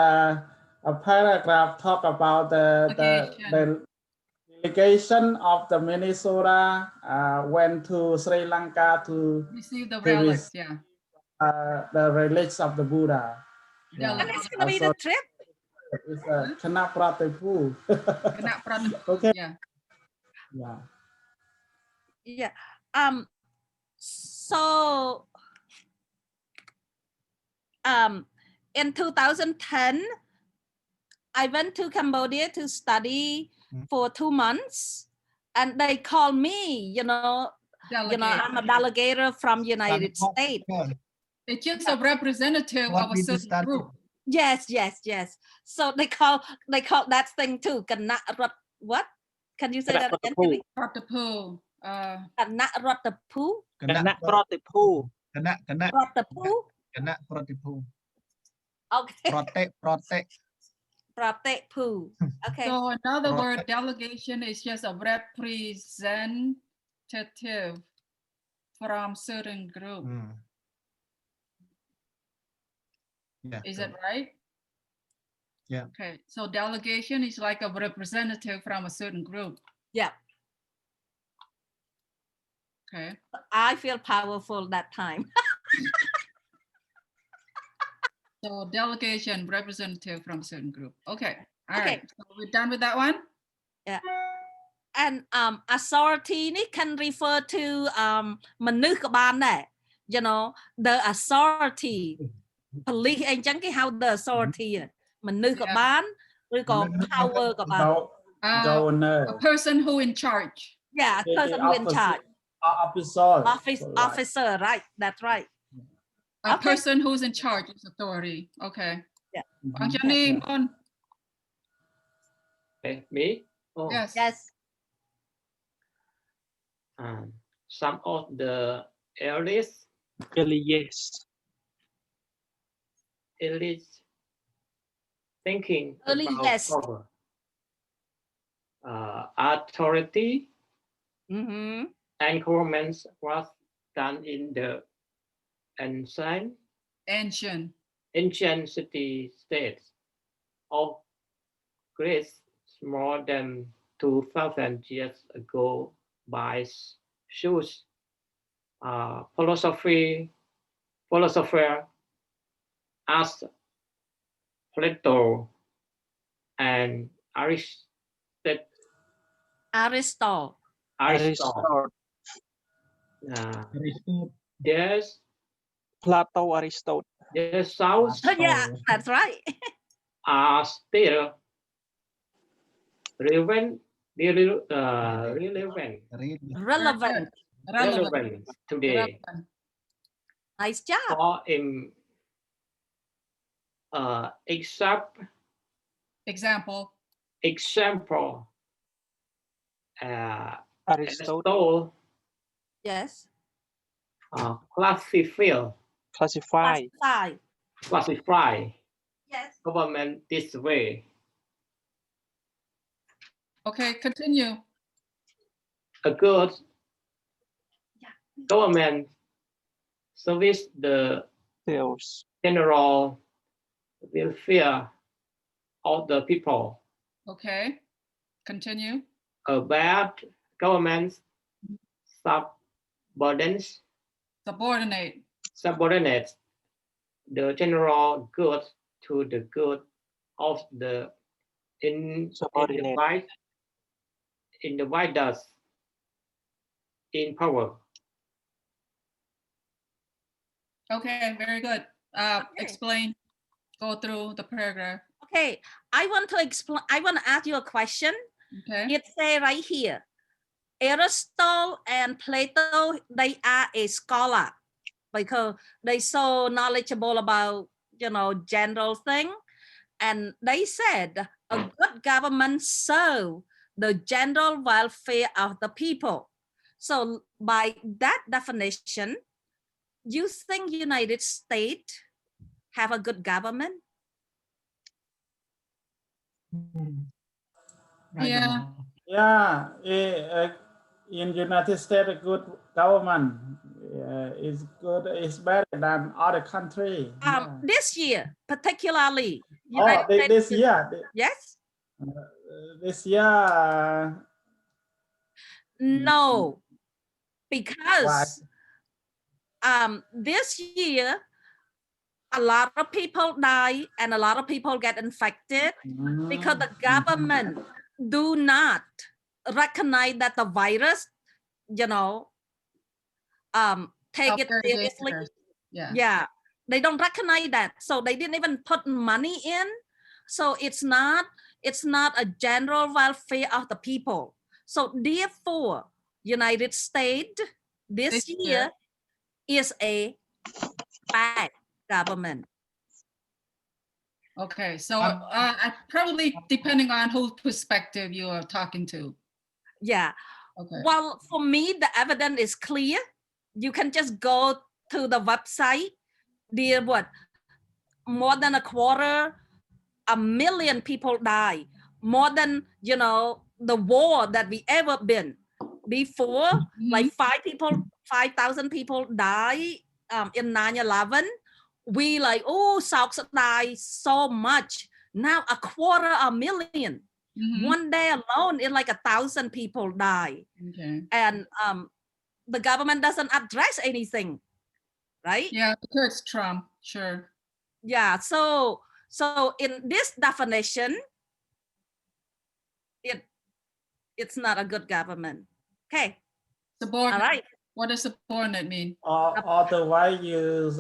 a paragraph talk about the delegation of the Minnesota went to Sri Lanka to receive the relics, the relics of the Buddha. And it's going to be the trip. It's Kanapratipu. Okay. Yeah. Yeah. So in 2010, I went to Cambodia to study for 2 months, and they called me, I'm a delegator from United States. It's just a representative of a certain group. Yes. So they call that thing too. What? Can you say that again? Rotapu. Rotapu. Okay. Pratepu. Okay. So another word, delegation, is just a representative from certain group. Yeah. Is that right? Yeah. Okay. So delegation is like a representative from a certain group. Yeah. Okay. I feel powerful that time. So delegation, representative from a certain group. Okay. All Okay. right. So we're done with that one? Yeah. And authority can refer to មនុស្សក៏បានដែរ the authority police អីចឹងគេហៅ the authority មនុស្សក៏បានឬក៏ power ក៏បាន A person who in charge. Yeah, a person who in charge. Officer, right? That's right. A person who's in charge is authority. Okay. Yeah. What's your name? Me? Oh. Yes. Some of the earliest thinking about power. Authority and government was done in the ancient city-states of Greece more than 2,000 years ago by Jews philosopher as Plato and Aristotle. There's Plato, Aristotle. Their souls yeah, that's right. Are still relevant today. Nice job. For example, Aristotle. Yes. Classify. Yes. Government this way. Okay, continue. A good government service the general welfare of the people. Okay, continue. A bad government subordinates the general good to the good of the individuals in power. Okay, very good. Explain. Go through the paragraph. Okay, I want to explain. I want to ask you a question. Okay. It say right here, Aristotle and Plato, they are a scholar because they so knowledgeable about general thing, and they said a good government serve the general welfare of the people. So by that definition, you think United States have a good government? Yeah. In United States, a good government is good. Is better than other country. This year, particularly. This year. Yes. This year. No, because this year a lot of people die and a lot of people get infected because the government do not recognize that the virus you know, take it very seriously. dangerous. Yeah. Yeah, they don't recognize that, so they didn't even put money in. So it's not a general welfare of the people. So therefore, United States this year is a bad government. Okay, so I probably depending on whose perspective you are talking to. Yeah. Okay. Well, for me, the evidence is clear. You can just go to the website. Dear, what? More than 250,000 people die. More than, you know, the war that we ever been. Before, like 5,000 people die in 9/11. We like, oh, South die so much. Now 250,000. One day alone, it's like 1,000 people die. Okay. And the government doesn't address anything, right? Yeah, because it's Trump, sure. Yeah, so in this definition, it's not a good government. Okay. Subordinate. All right. What does subordinate mean? Otherwise, you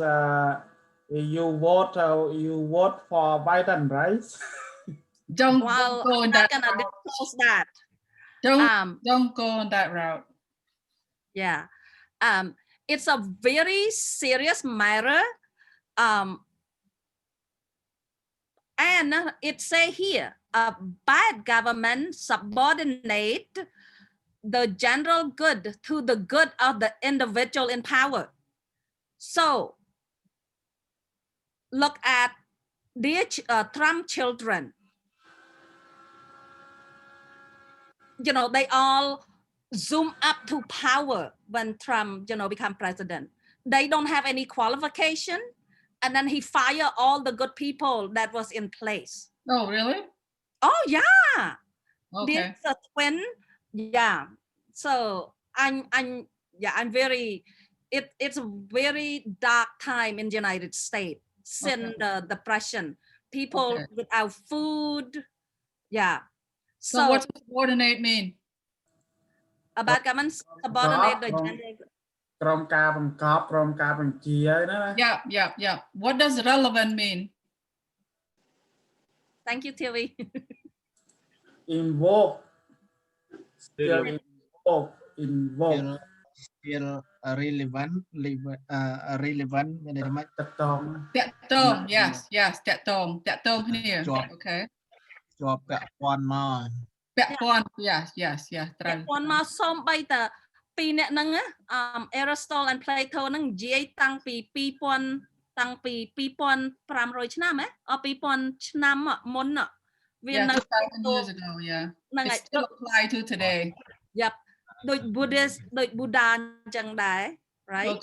vote for Biden, right? Don't Well, go I'm in not that gonna route. disclose that. Don't go on that route. Yeah. It's a very serious matter. And it say here, a bad government subordinate the general good to the good of the individual in power. So look at dear Trump children. You know, they all zoom up to power when Trump, you know, become president. They don't have any qualification. And then he fired all the good people that was in place. Oh, really? Oh, yeah. Okay. There's a twin. Yeah. So I'm very, it's a very dark time in the United States since the depression. People without food. Yeah. So what does subordinate mean? A bad government subordinate the general. Yeah. What does relevant mean? Thank you, TV. Invoke. Still relevant relevant តាក់ទង yes តាក់ទង here okay ជាប់ពាក់ព័ន្ធមក ពាក់ព័ន្ធ yes ត្រូវ ពាក់ព័ន្ធមកសូម្បីតែពីរអ្នកហ្នឹងAristotle and Plato ហ្នឹងនិយាយតាំងពី2500 ឆ្នាំ2000 ឆ្នាំមុនវានៅ 2,000 years ago yeah it still apply to today Yep ដូច Buddhist ដូច Buddha អញ្ចឹងដែរ right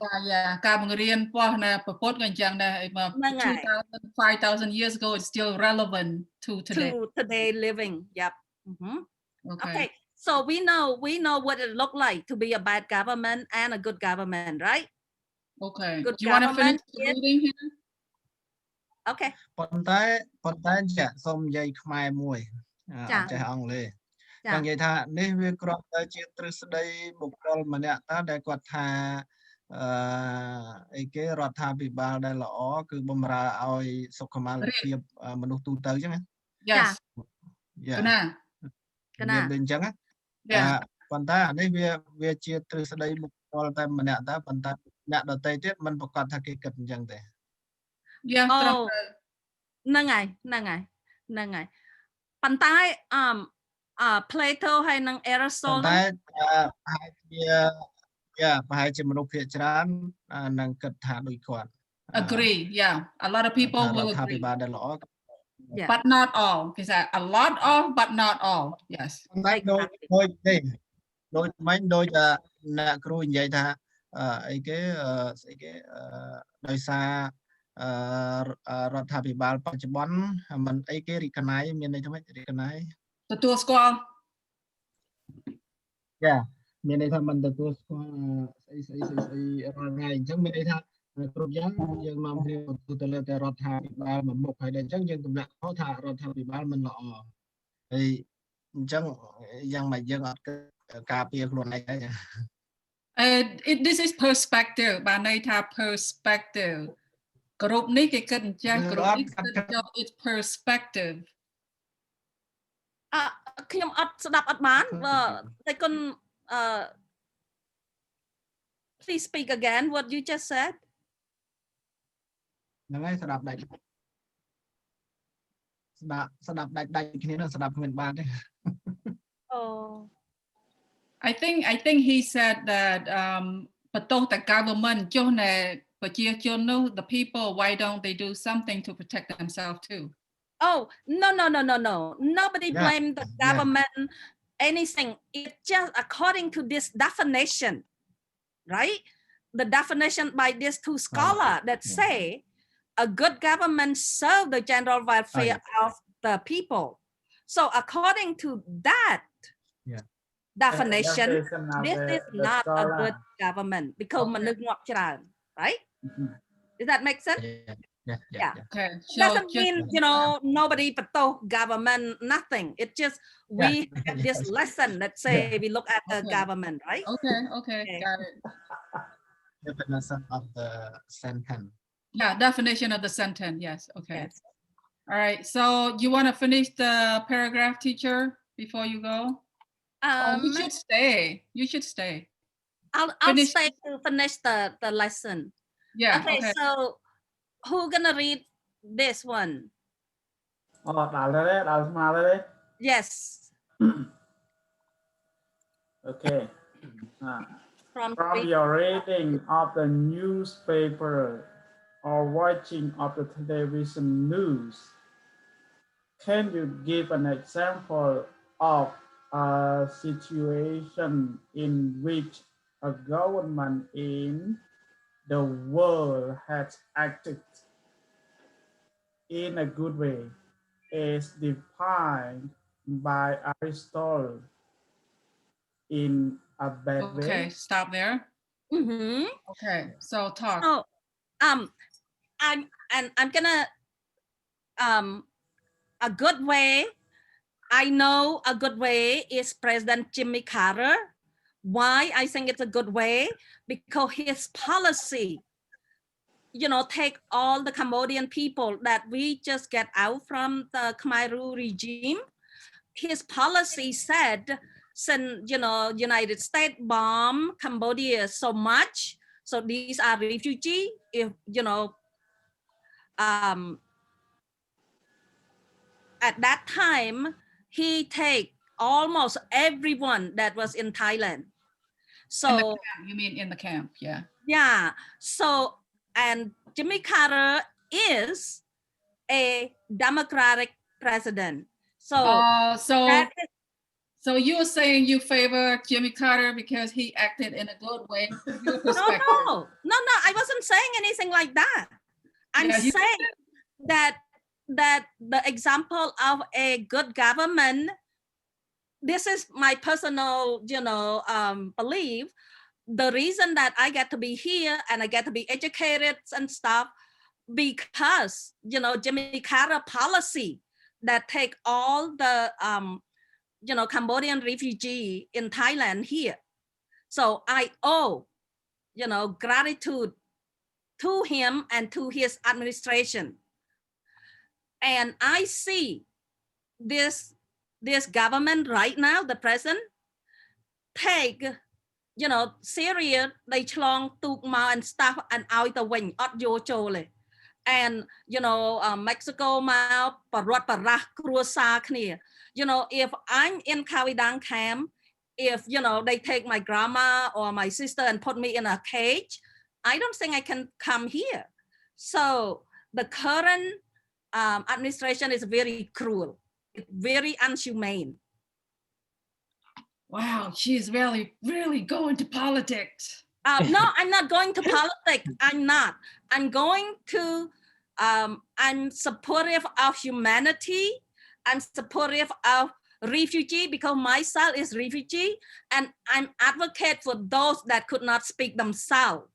ការបង្រៀនរបស់ណាប្រពុតក៏អញ្ចឹងដែរ 5,000 years ago it's still relevant to today living yep okay so we know what it looked like to be a bad government and a good government right okay good do you want to finish the reading here okay ប៉ុន្តែចាសូមនិយាយខ្មែរមួយអត់ចេះអង់គ្លេសចង់និយាយថានេះវាគ្រាន់តែជាទ្រឹស្ដីបុគ្គលម្នាក់តាដែលគាត់ថាអីគេរដ្ឋាភិបាលដែលល្អគឺបំរើឲ្យសុខុមាលភាពមនុស្សទូទៅអញ្ចឹងណា yes កណាដូចអញ្ចឹងប៉ុន្តែអានេះវាជាទ្រឹស្ដីបុគ្គលតែម្នាក់តាប៉ុន្តែអ្នកដទៃទៀតមិនប្រកាសថាគេគិតអញ្ចឹងទេហ្នឹងហើយប៉ុន្តែPlato ហើយនិង Aristotle តែប្រហែលជាមនុស្សភាគច្រើននឹងគិតថាដូចគាត់ agree yeah a lot of people will agree but not all is that a lot of but not all yes តែដូចនេះដូចមិញដូចអ្នកគ្រូនិយាយថាអីគេស្អីគេដោយសាររដ្ឋាភិបាលបច្ចុប្បន្នមិនអីគេរីកណាយមានន័យថាម៉េចរីកណាយទទួលស្គាល់មានន័យថាមិនទទួលស្គាល់ស្អីរាល់ថ្ងៃអញ្ចឹងមានន័យថាគ្រប់យ៉ាងយើងនាំគ្នាទៅលើតែរដ្ឋាភិបាលមួយមុខហើយដល់អញ្ចឹងយើងទម្លាក់ខុសថារដ្ឋាភិបាលមិនល្អហើយអញ្ចឹងយ៉ាងម៉េចយើងអត់ការពារខ្លួនឯងដែរ This is perspective បានន័យថា perspective ក្រុមនេះគេគិតអញ្ចឹងក្រុមនេះគិតយក it's perspective ខ្ញុំអត់ស្ដាប់អត់បានតែគុណplease speak again what you just said ហ្នឹងហើយស្ដាប់ដាច់ដាច់គ្នានឹងស្ដាប់គ្មានបានទេ Oh I think he said that បន្ទោសតែ government ចុះណែប្រជាជននោះ the people why don't they do something to protect themselves too Oh, no. Nobody blame the government, anything. It's just according to this definition, right? The definition by these two scholars that say a good government serves the general welfare of the people. So according to that definition, this is not a good government because manuk ngokច្រើន, right? Does that make sense? Yeah. Okay. Doesn't mean nobody betul government nothing. It's just we have this lesson that say we look at the government, right? Okay. Got it. Definition of the sentence. Yeah, definition of the sentence. Yes. Okay. Yes. All right. So you want to finish the paragraph, teacher, before you go? You should stay. You should stay. I'll stay to finish the lesson. Yeah. Okay. So who gonna read this one? Yes. Okay. From your reading of the newspaper or watching of the television news, can you give an example of a situation in which a government in the world has acted in a good way is defined by Aristotle in a bad way? Okay, stop there. Okay, so talk. So, I'm gonna a good way. I know a good way is President Jimmy Carter. Why I think it's a good way? Because his policy, take all the Cambodian people that we just get out from the Khmer Rouge regime. His policy said, since United States bomb Cambodia so much, so these are refugees. If at that time he take almost everyone that was in Thailand. So in the camp, you mean in the camp? Yeah. Yeah. So and Jimmy Carter is a Democratic president. So so you're saying you favor Jimmy Carter because he acted in a good way from your perspective? No. I wasn't saying anything like that. I'm saying that the example of a good government. This is my personal, belief. The reason that I get to be here and I get to be educated and stuff, because Jimmy Carter policy that take all the Cambodian refugee in Thailand here. So I owe gratitude to him and to his administration. And I see this government right now, the present, take serious they ឆ្លងទូកមក and stuff and ឲ្យទៅវិញអត់យកចូលទេ and Mexico មកបរដ្ឋបរាសគ្រួសារគ្នា if I'm in Kavidang camp, if they take my grandma or my sister and put me in a cage, I don't think I can come here. So the current administration is very cruel, very unhumane. Wow, she's really going to politics. No, I'm not going to politics. I'm not. I'm going to, I'm supportive of humanity. I'm supportive of refugee because myself is refugee, and I'm advocate for those that could not speak themselves.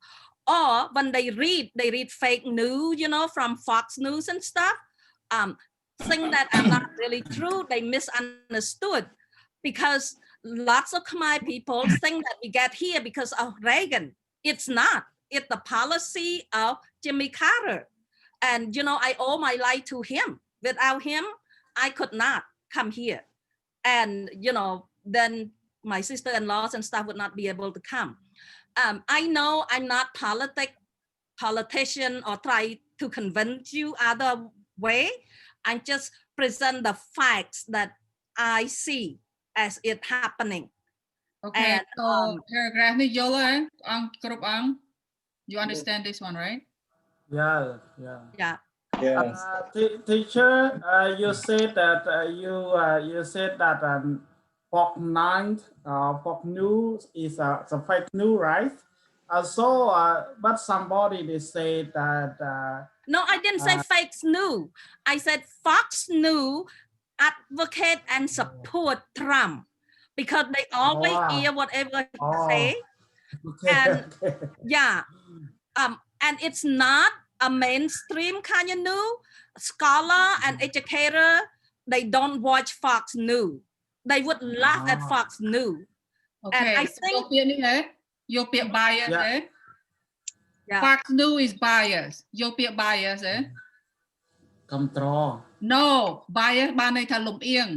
Or when they read fake news, from Fox News and stuff, things that are not really true, they misunderstood. Because lots of Khmer people think that we get here because of Reagan. It's not. It's the policy of Jimmy Carter. And, you know, I owe my life to him. Without him, I could not come here. And, you know, then my sister-in-laws and stuff would not be able to come. I know I'm not politician or try to convince you other way. I just present the facts that I see as it happening. Okay, And, so paragraph ni Yola, group you understand this one, right? Yeah. yeah. Yes. Teacher, you said that you said that Fox 9, Fox News is a fake news, right? But somebody they say that. No, I didn't say fake news. I said Fox News advocate and support Trump because they always hear whatever he say. Okay, And okay. yeah, and it's not a mainstream kind of news. Scholar and educator, they don't watch Fox News. They would laugh at Fox News. Okay, And I think you're bias, Yeah. yeah. Fox News is bias. You're bias, Control. No, bias បានន័យថាលំអៀង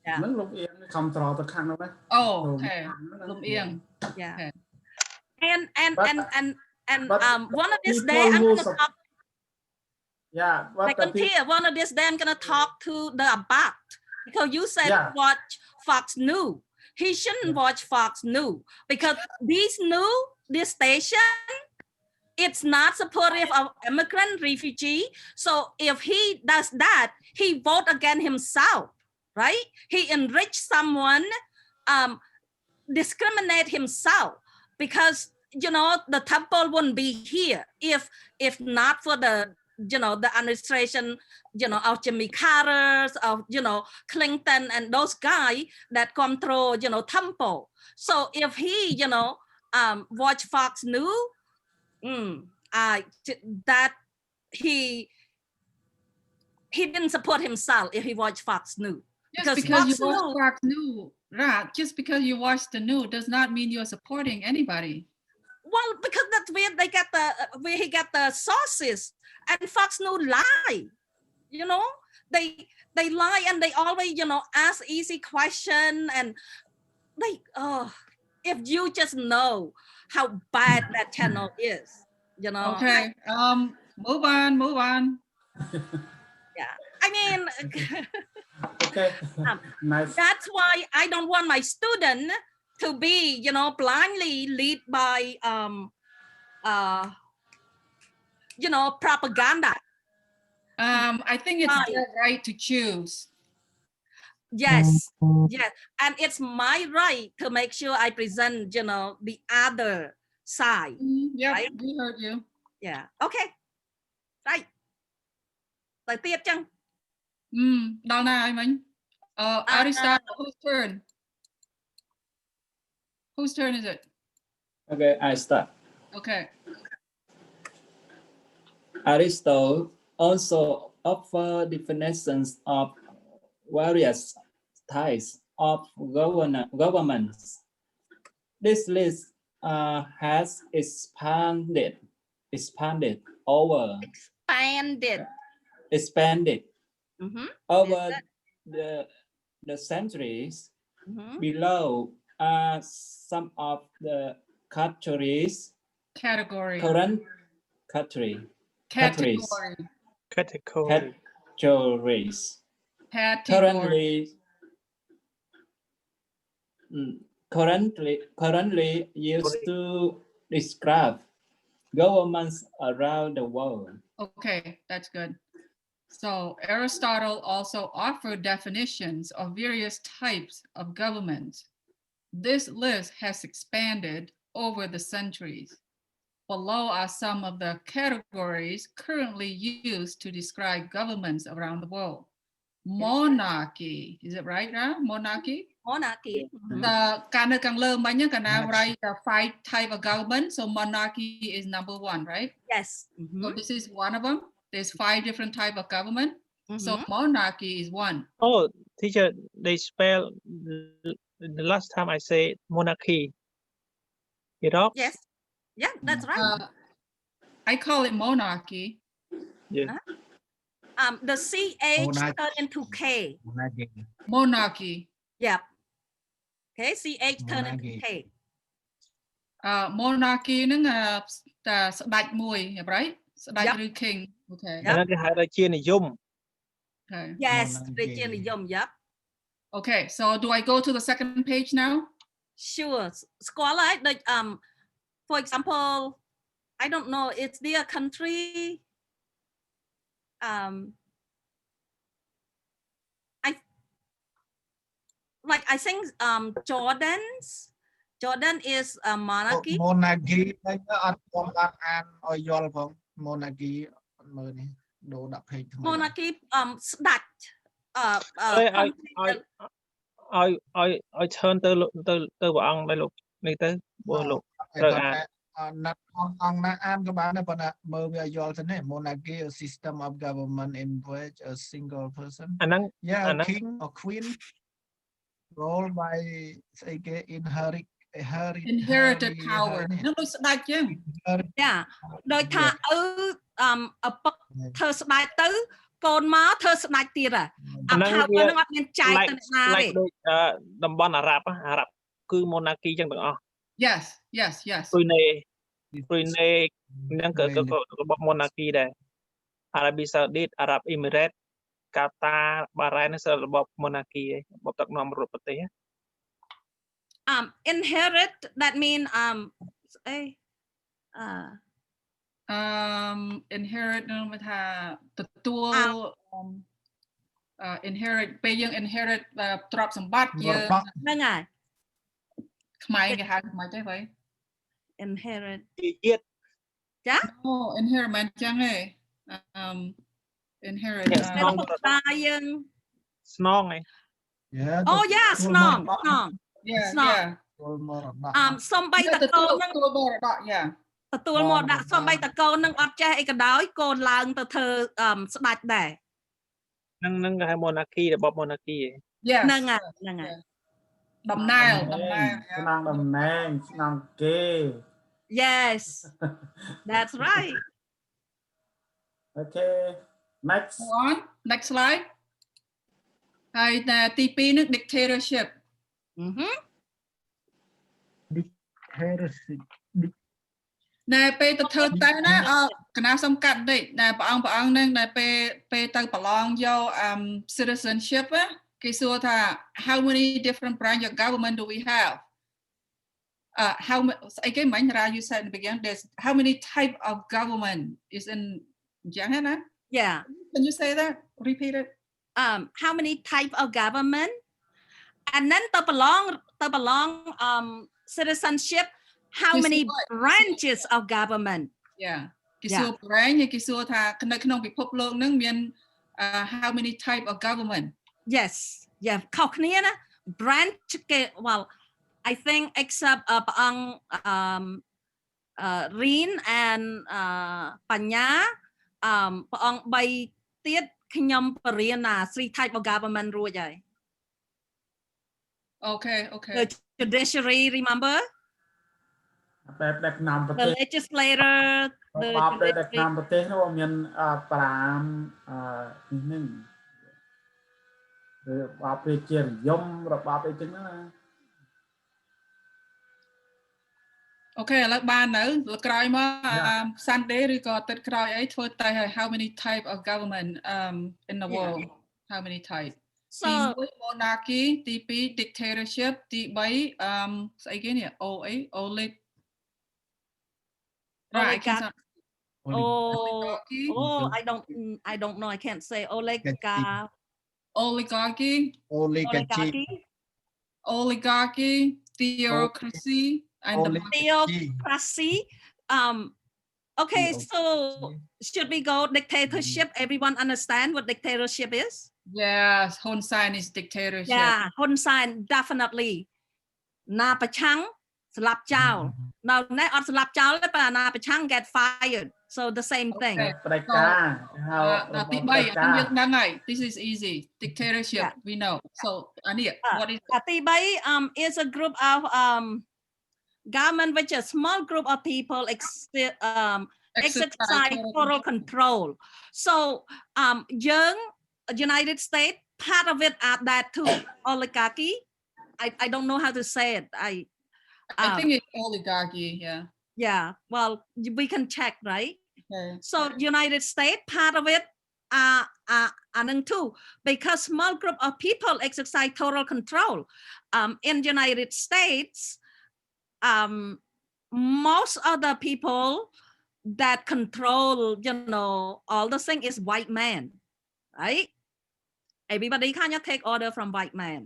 ហ្នឹងលំអៀង control ទៅខាងនោះណា Oh, okay. លំអៀង Yeah. Okay. And one of these days I'm gonna talk. Yeah, Like here, one of these days I'm gonna talk to the Abat because you said watch Fox News. He shouldn't watch Fox News because this station, it's not supportive of immigrant refugee. So if he does that, he vote against himself, right? He enrich someone, discriminate himself because, you know, the temple wouldn't be here if not for the, you know, the administration, you know, of Jimmy Carter, of, you know, Clinton and those guys that control, you know, temple. So if he, you know, watch Fox News, that he didn't support himself if he watched Fox News. Just because you watch Fox News, right? Just because you watch the news does not mean you're supporting anybody. Well, because that's where they get where he got the sources, and Fox News lie. You know, they lie and they always, you know, ask easy question and they if you just know how bad that channel is, you know. Okay, move on. Yeah, I mean, okay. Nice. That's why I don't want my student to be, you know, blindly led by you know, propaganda. I think it's their right to choose. Yes, and it's my right to make sure I present, you know, the other side. Yeah, right? we heard you. Yeah, okay, right. Tới tiếp chăng?ដល់ណាហើយមិញ Aristotle, whose turn? Whose turn is it? Okay, I start. Okay. Aristotle also offer definitions of various types of governments. This list has expanded over the centuries. Below are some of the categories currently used to describe governments around the world. Okay, that's good. So Aristotle also offered definitions of various types of governments. This list has expanded over the centuries. Below are some of the categories currently used to describe governments around the world. Monarchy, is it right? Monarchy. The the 5 type of government. So monarchy is number 1, right? Yes. So this is one of them. There's 5 different type of government. So monarchy is one. Oh, teacher, they spell the last time I say monarchy. Iraq. Yes. Yeah, that's right. I call it monarchy. Yeah. The CH turn into K. Monarchy. Yep. Okay, CH turn into K. Monarchy ហ្នឹងតែស្ដេចមួយ right ស្ដេច Yep. ឬ king. Okay. អាហ្នឹងគេហៅថាជានិយម Okay. Yes, រាជានិយម Yep. Okay, so do I go to the second page now? Sure. ស្គាល់ហើយដូច for example, I don't know, it's their country. I think Jordan is a monarchy. Monarchy ហ្នឹងអត់ខ្ញុំបានអានឲ្យយល់ផង Monarchy អត់មើលនេះដូរដាក់ page ថ្មី Monarchy ស្ដេច ឲ្យ turn ទៅព្រះអង្គដែរលោកនេះទៅព្រោះលោកត្រូវអាន ណាត់អង្គណាអានក៏បានដែរប៉ុន្តែមើលវាយល់ទៅនេះ Monarchy a system of government in which a single person អាហ្នឹង king or queen ruled by ស្អីគេ Inherited power ហ្នឹងដូចស្ដេចចឹង Yeah ដោយថាឪឪពុកធ្វើស្ដេចទៅកូនមកធ្វើស្ដេចទៀតហ่ะ power ហ្នឹងអត់មានចែកទៅអ្នកណាទេ ដូចតំបន់អារ៉ាប់គឺ monarchy ចឹងទាំងអស់ Yes. Brunei ហ្នឹងក៏របប monarchy ដែរ Arabi Saudit Arab Emirates Qatar Bahrain ហ្នឹងរបប monarchy ឯងរបបដឹកនាំរដ្ឋប្រទេស inherit that mean inherit នឹងថាទទួល inherit ពេលយើង inherit ទ្រព្យសម្បត្តិយើង ហ្នឹងហើយ ខ្មែរគេហៅមិនទេបើ inherit ជាតិ ចា inherit មិនចឹងទេ inherit របស់តាយើង ស្នងឯង Oh yeah ស្នង Yeah. សំបីតកូនហ្នឹងទទួលមរតក Yeah ទទួលមរតកសំបីតកូនហ្នឹងអត់ចេះអីក៏ដោយកូនឡើងទៅធ្វើស្ដេចដែរ ហ្នឹងគេហៅ monarchy របប monarchy ឯង Yes ហ្នឹងហើយតំណែង ស្នងតំណែងស្នងគេ Yes that's right Okay next on next slide ហើយតែទី2នឹង dictatorship Dictatorship ណែពេលទៅធ្វើតែណាកណាសំកាត់តិចណែព្រះអង្គហ្នឹងណែពេលទៅប្រឡងយក citizenship គេសួរថា how many different branch of government do we have how again you said in the beginning there's how many type of government is in Jahana? Yeah. Can you say that? Repeat it. How many type of government? And then to belong citizenship, how many branches of government? Yeah. គេសួរ branch គេសួរថានៅក្នុងពិភពលោកហ្នឹងមាន how many type of government? Yes. Yeah. ខុសគ្នាណា branch គេ well I think except ព្រះអង្គRin and បញ្ញាព្រះអង្គ3ទៀតខ្ញុំបរៀនណា three type of government រួចហើយ Okay. The judiciary remember បែបដឹកនាំប្រទេស the legislator the របបដឹកនាំប្រទេសនោះមាន5នេះរបបប្រជានិយមរបបអីចឹងណា Okay ឥឡូវបាននៅក្រោយមក Sunday ឬក៏ទឹកក្រោយអីធ្វើតែ how many type of government in the world how many type ទី1 monarchy ទី2 dictatorship ទី3ស្អីគេនេះ oligarchy I don't know I can't say oligarchy theocracy and theocracy okay so should we go dictatorship everyone understand what dictatorship is Yes Hun Sen is dictatorship Yeah Hun Sen definitely ណាប្រឆាំងស្លាប់ចោល Now, net on slap child, but na pachang get fired. So the same thing. Okay. ផ្ដាច់ការហៅ ទី ផ្ដាច់ការ 3 យើងដឹងហើយ this is easy dictatorship we know so អានេះ what is it? ទី3 is a group of government which is a small group of people exercise total control. So young United States, part of it are that too, oligarchy. I don't know how to say it. I think it's oligarchy, yeah. Yeah, well, we can check, right? Okay. So United States, part of it are too, because small group of people exercise total control. In United States, most of the people that control, all the thing is white man, right? Everybody kind of take order from white man.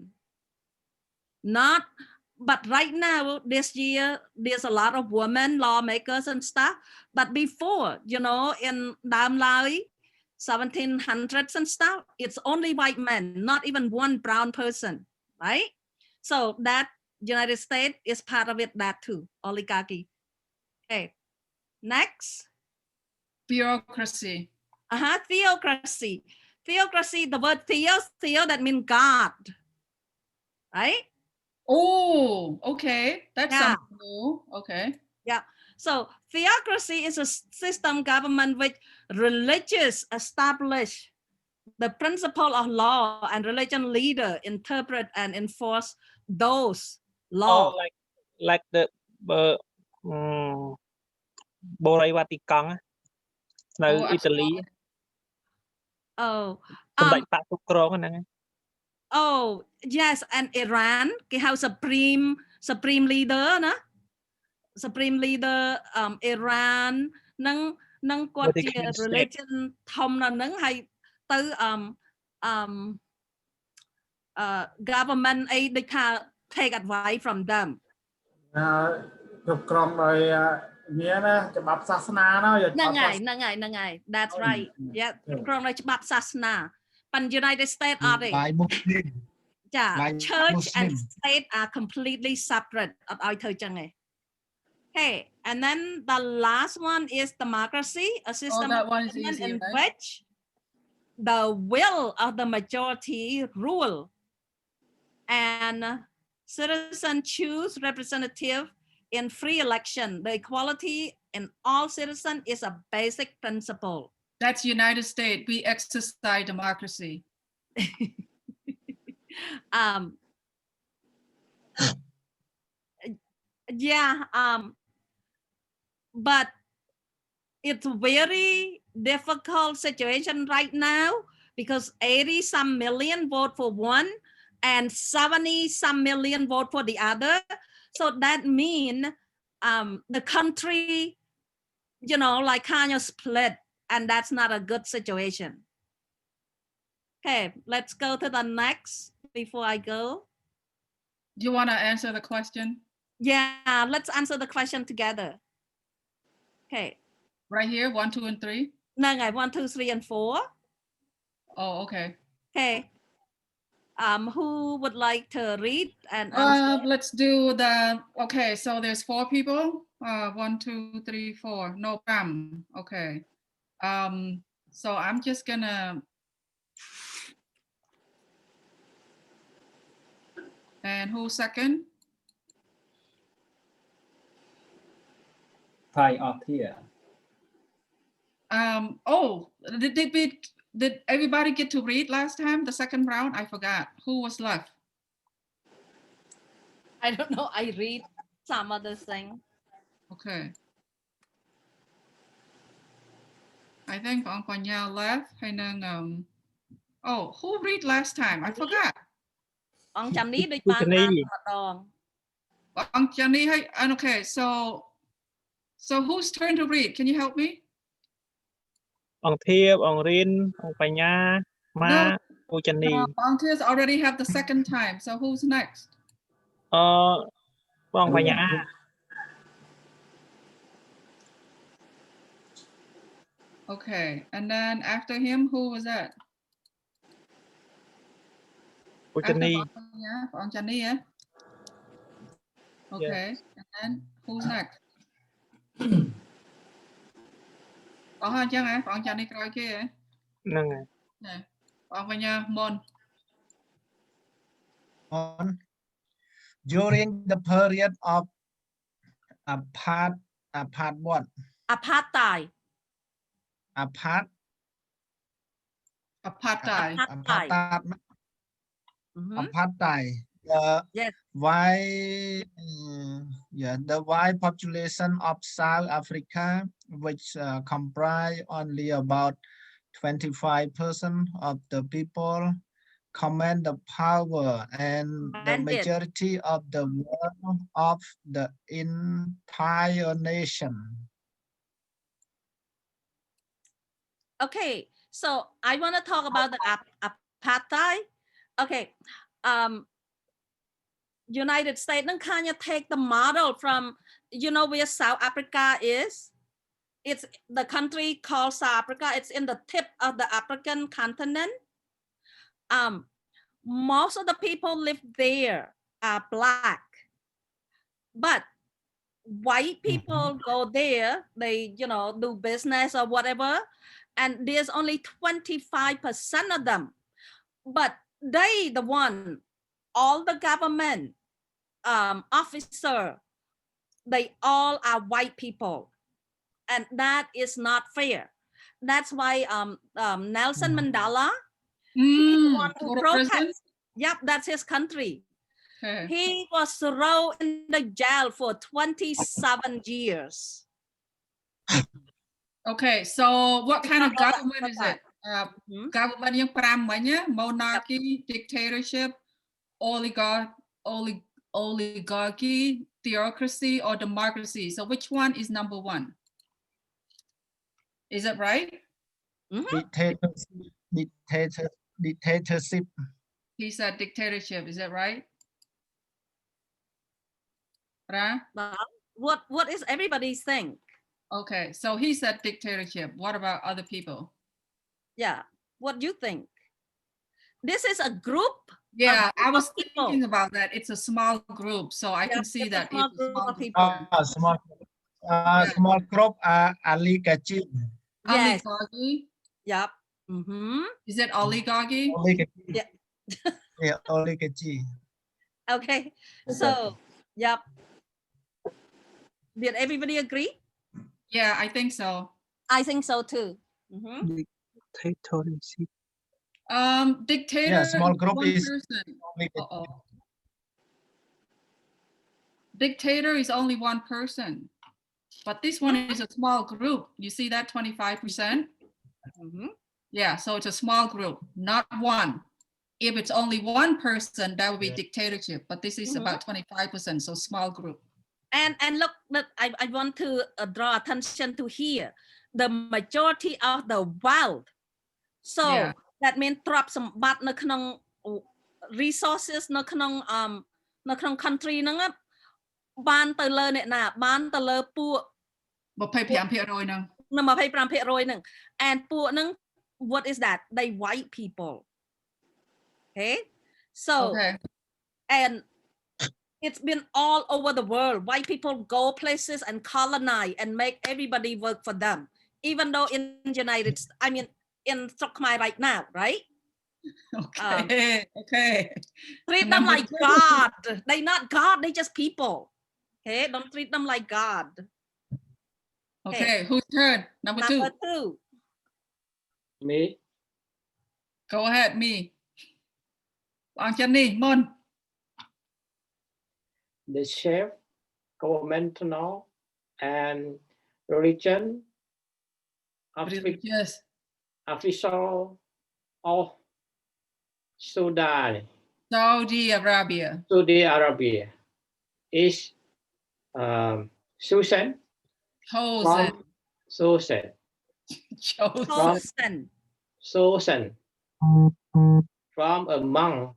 But right now, this year, there's a lot of women lawmakers and stuff. But before, in Dam Lai, 1700s and stuff, it's only white men, not even one brown person, right? So that United States is part of it, that too, oligarchy. Okay, next. Bureaucracy. Theocracy. Theocracy, the word theo, that means God, right? Oh, okay. That's Yeah. something new. Okay. Yeah. So theocracy is a system government which religious establish the principle of law and religion leader interpret and enforce those laws. Oh, like the Bureaucracy នៅ Italy. Oh. សម្ដេចតាគ្រប់គ្រងហ្នឹង Oh, yes, and Iran,គេហៅ supreme leader ណា supreme leader Iran នឹងគាត់ជា religion ធំនៅហ្នឹងហើយទៅgovernment អីដូចថា take advice from them គ្រប់គ្រងដោយមានណាច្បាប់សាសនាណា ហ្នឹងហើយ that's right. Yeah, គ្រប់គ្រងដោយច្បាប់សាសនាប៉ុន្តែ United States អត់ទេ Muslim. Church and state are completely separate អត់ឲ្យធ្វើចឹងទេ Okay, and then the last one is democracy, a system of government in which the will of the majority rule and citizens choose representative in free election. The equality in all citizens is a basic principle. That's United States. We exercise democracy. Yeah, but it's a very difficult situation right now because 80-some million vote for one and 70-some million vote for the other. So that means the country, like kind of split, and that's not a good situation. Okay, let's go to the next before I go. Do you want to answer the question? Yeah, let's answer the question together. Okay. Right here, 1, 2, and 3? No, 1, 2, 3, and 4. Oh, okay. Okay. Who would like to read and answer? Let's do okay, so there's 4 people. 1, 2, 3, 4. No problem. Okay. So I'm just gonna and who's second? Thai up here. Oh, did everybody get to read last time, the second round? I forgot. Who was left? I don't know. I read some other thing. Okay. I think Ông Panya left. Oh, who read last time? I forgot. Ông Chani ដូចបាន Ông Chani, okay, so whose turn to read? Can you help me? អង្គធៀបអង្គរិនអង្គបញ្ញាម៉ាអូចានី volunteers already have the second time, so who's next? បងបញ្ញា Okay, and then after him, who was that? អូចានី Ông Chani, yeah? Okay. And then who's next? Còn hơn chăng hả? Còn chàng đi coi kia hả? Nâng à. Nè. Còn với nhau Mon. During the period of apart what? Apartheid. Apart Apartheid. apartheid. Mhm. Apartheid. Yes. The white population of South Africa, which comprise only about 25% of the people, command the power and the Bandit. majority of the wealth of the entire nation. Okay, so I want to talk about the apartheid. Okay, United States kind of take the model from, you know, where South Africa is. It's the country called South Africa. It's in the tip of the African continent. Most of the people live there are Black, but white people go there. They, you know, do business or whatever, and there's only 25% of them. But they, the one, all the government officer, they all are white people, and that is not fair. That's why Nelson Mandela, he's the one who protests. Yep, that's his country. Okay. He was thrown in the jail for 27 years. Okay, so what kind of government is it? Government yang pramanya, monarchy, dictatorship, oligarchy, theocracy, or democracy. So which one is number one? Is it right? Dictatorship. He said dictatorship. Is that right? What is everybody's thing? Okay, so he said dictatorship. What about other people? Yeah, what do you think? This is a group. Yeah, I was thinking about that. It's a small group, so I can see that it's a small group. Small group oligarchy. Yes. Oligarchy. Yep. Is it oligarchy? Yeah. Yeah, oligarchy. Okay. So, yep. Did everybody agree? Yeah, I think so. I think so too. Dictatorship. Dictator. Yeah, small group is person. Dictator is only one person, but this one is a small group. You see that 25%? Yeah, so it's a small group, not one. If it's only one person, that would be dictatorship, but this is about 25%, so small group. And look, I want to draw attention to here, the majority of the wealth. So that means drop some badនៅក្នុង resources នៅក្នុង country ហ្នឹងបានទៅលើអ្នកណាបានទៅលើពួក 25% ហ្នឹង 25% ហ្នឹង and ពួកហ្នឹង what is that? They white people. Okay, so and it's been all over the world. White people go places and colonize and make everybody work for them, even though in United States, I mean in Khmer right now, right? Okay. Treat them like God. They not God, they just people. Okay, don't treat them like God. Okay, whose turn? Number two. Me. Go ahead, me. Ông chân đi, Mon. The chef, governmental, and religion, official of Saudi Arabia is chosen from among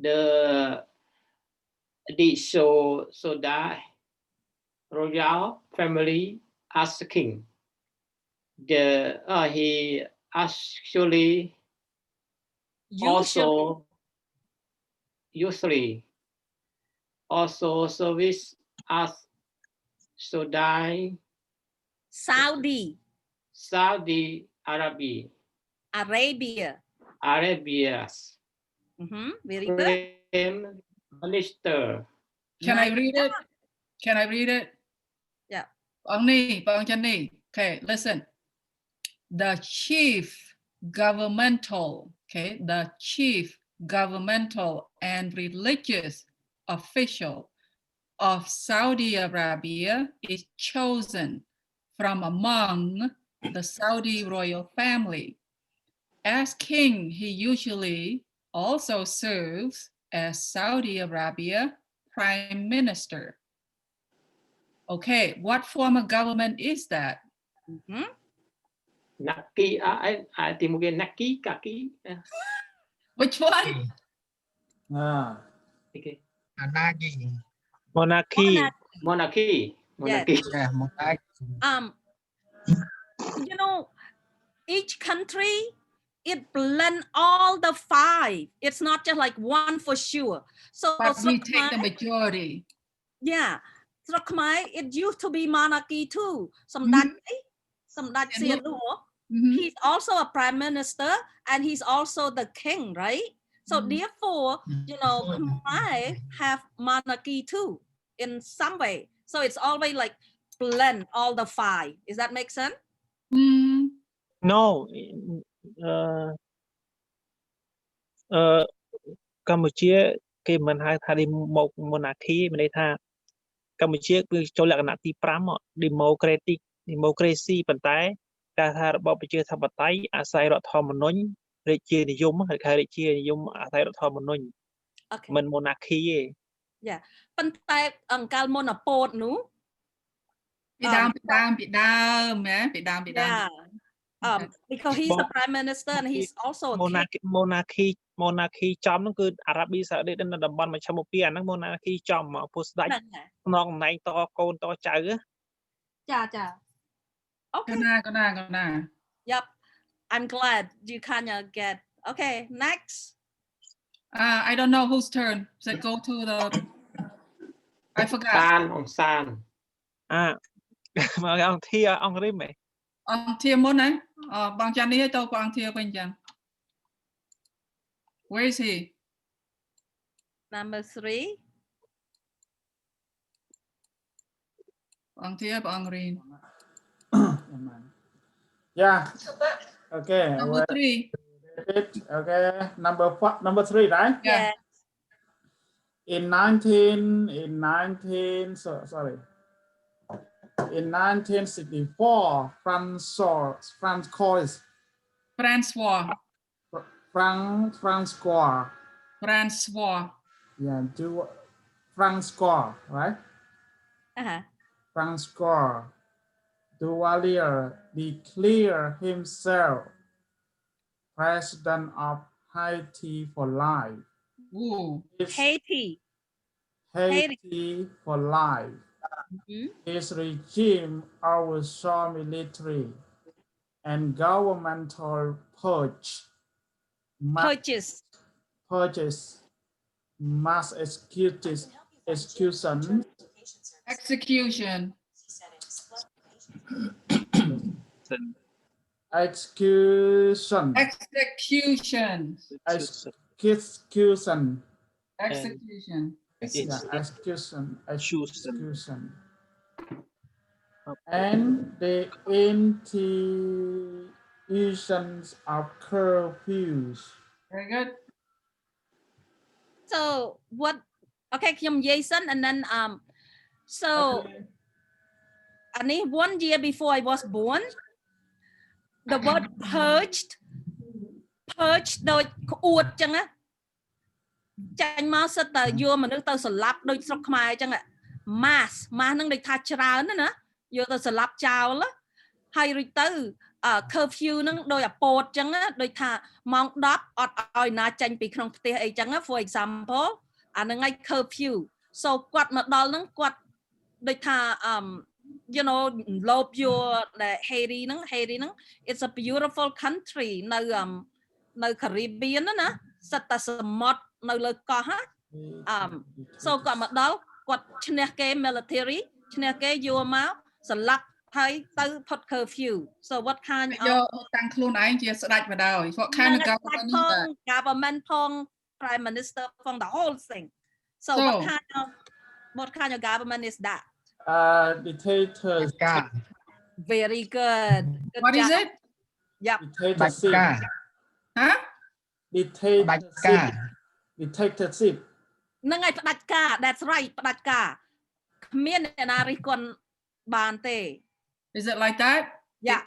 the royal family as king. He actually also usually also service as Saudi Arabia. Arabia's Very good. Prime Minister. Can I read it? Can I read it? Yeah. Okay, listen. The chief governmental, the chief governmental and religious official of Saudi Arabia is chosen from among the Saudi royal family. As king, he usually also serves as Saudi Arabia prime minister. Okay, what form of government is that? Naki, mungkin Naki, kaki. Which one? Okay. Monarchy. Monarchy. Yes. Yeah, monarchy. You know, each country, it blend all the 5. It's not just like one for sure. So But we take the majority. Yeah. It used to be monarchy too. He's also a prime minister and he's also the king, right? So therefore, you know, Khmer have monarchy too in some way. So it's always like blend all the 5. Does that make sense? No. Campuchia គេមិនហៅថា monarchy មានន័យថាកម្ពុជាគឺចូលលក្ខណៈទី 5 democracy ប៉ុន្តែការថារបបប្រជាធិបតេយ្យអាស្រ័យរដ្ឋធម្មនុញ្ញរាជានិយមហៅថារាជានិយមអាស្រ័យរដ្ឋធម្មនុញ្ញមិន monarchy ទេ Yeah ប៉ុន្តែអង្កលមុនពតនោះពីដើម because he's the prime minister and he's also a king. monarchy ចំនោះគឺអារ៉ាប៊ីសាអូឌីតនៅតំបន់មជ្ឈិមបូព៌ាអាហ្នឹង monarchy ចំមកពោះស្ដេចខ្នងតំណែងតកូនតចៅចា Okay. Yep. I'm glad you kind of get. Okay, next. I don't know whose turn. So go to the I forgot. San. មកអង្គធាអង្គរិម អង្គធាមុនណាបងចាន់នេះទៅបងអង្គធាវិញចឹង Where is he? Number 3. អង្គធាបងរីន Yeah. Okay. Number 3. Okay. Number 3, right? Yeah. In 1964, Francois. Yeah, Francois, right? Francois Duvalier declared himself president of Haiti for life. Haiti for life. His regime oversaw military and governmental purges, mass execution. And the institutions of curfews. Very good. So what? Okay,ខ្ញុំនិយាយសិន and then so okay. 1 year before I was born, the word purge ដូចក្អួតចឹងណាចាញ់មកសិតតែយកមនុស្សទៅសម្លាប់ដូចស្រុកខ្មែរចឹង mass ហ្នឹងដូចថាច្រើនណាយកទៅសម្លាប់ចោលហើយរួចទៅ curfew ហ្នឹងដោយអាពោតចឹងដូចថាម៉ោង 10 អត់ឲ្យណាចាញ់ពីក្នុងផ្ទះអីចឹង for example អាហ្នឹងឯង curfew so គាត់មកដល់ហ្នឹងគាត់ដូចថាyou know love your Haiti ហ្នឹង it's a beautiful country នៅ Caribbean ណាសិតតែសមុទ្រនៅលើកោះ so គាត់មកដល់គាត់ឈ្នះគេ military ឈ្នះគេយកមកស្លាប់ហើយទៅផុត curfew so what kind of យកតាំងខ្លួនឯងជាស្ដេចបដ ாய் what kind of government is that government ផង prime minister ផង the whole thing so what kind of government is that dictatorship very good what is it yep dictatorship huh dictatorship ហ្នឹងហើយផ្ដាច់ការ that's right ផ្ដាច់ការគ្មានអ្នកណារិះគន់បានទេ is it like that yeah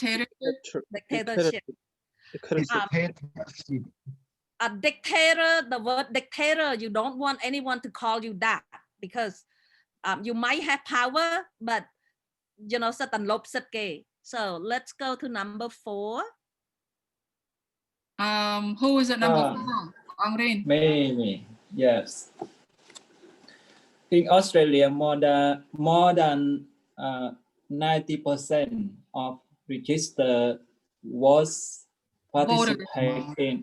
dictatorship a dictator the word dictator you don't want anyone to call you that because you might have power but you know សិតតែលុបសិតគេ so let's go to number 4 who is it number 4 Angrin me yes in Australia more than 90% of registered voters participate in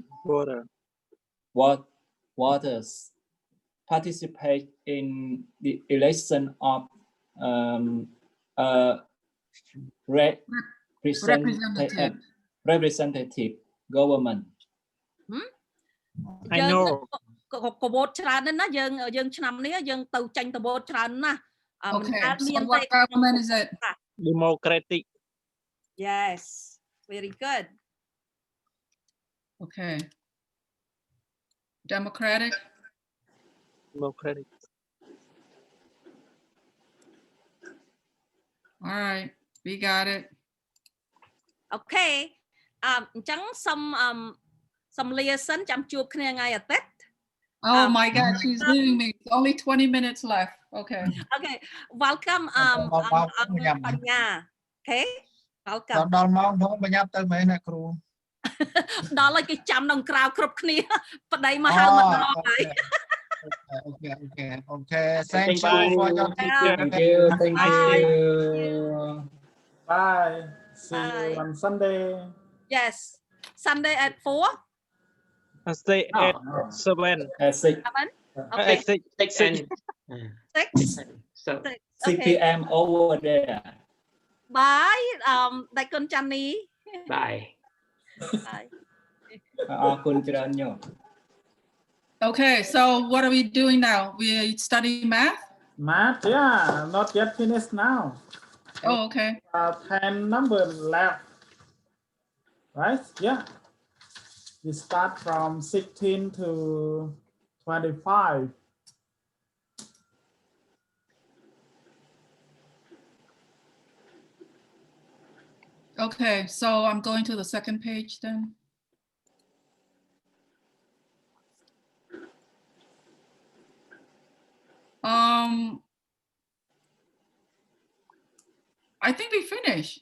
voters participate in the election of representative government. I know ក៏ vote ច្រើនណាស់យើងឆ្នាំនេះយើងទៅចាញ់ទៅ vote ច្រើនណាស់ okay so what government is it democratic yes very good okay democratic all right we got it okay អញ្ចឹងសុំលាសិនចាំជួបគ្នាថ្ងៃអាទិត្យ oh my god she's leaving me it's only 20 minutes left okay welcome បញ្ញា okay welcome ដល់ម៉ោងផងបញ្ញាប់ទៅមែនអ្នកគ្រូ ដល់ហើយគេចាំនៅក្រៅគ្រប់គ្នាប្តីមកហៅមកដល់ហើយ okay thank you for your thank you bye see you on Sunday yes Sunday at 4 I stay at 7 at 6 okay 6 p.m. over there bye ដៃគុណចាន់នី bye okay so what are we doing now we study math yeah not yet finished now oh okay 10 numbers left right yeah we start from 16 to 25 okay so I'm going to the second page then I think we finished.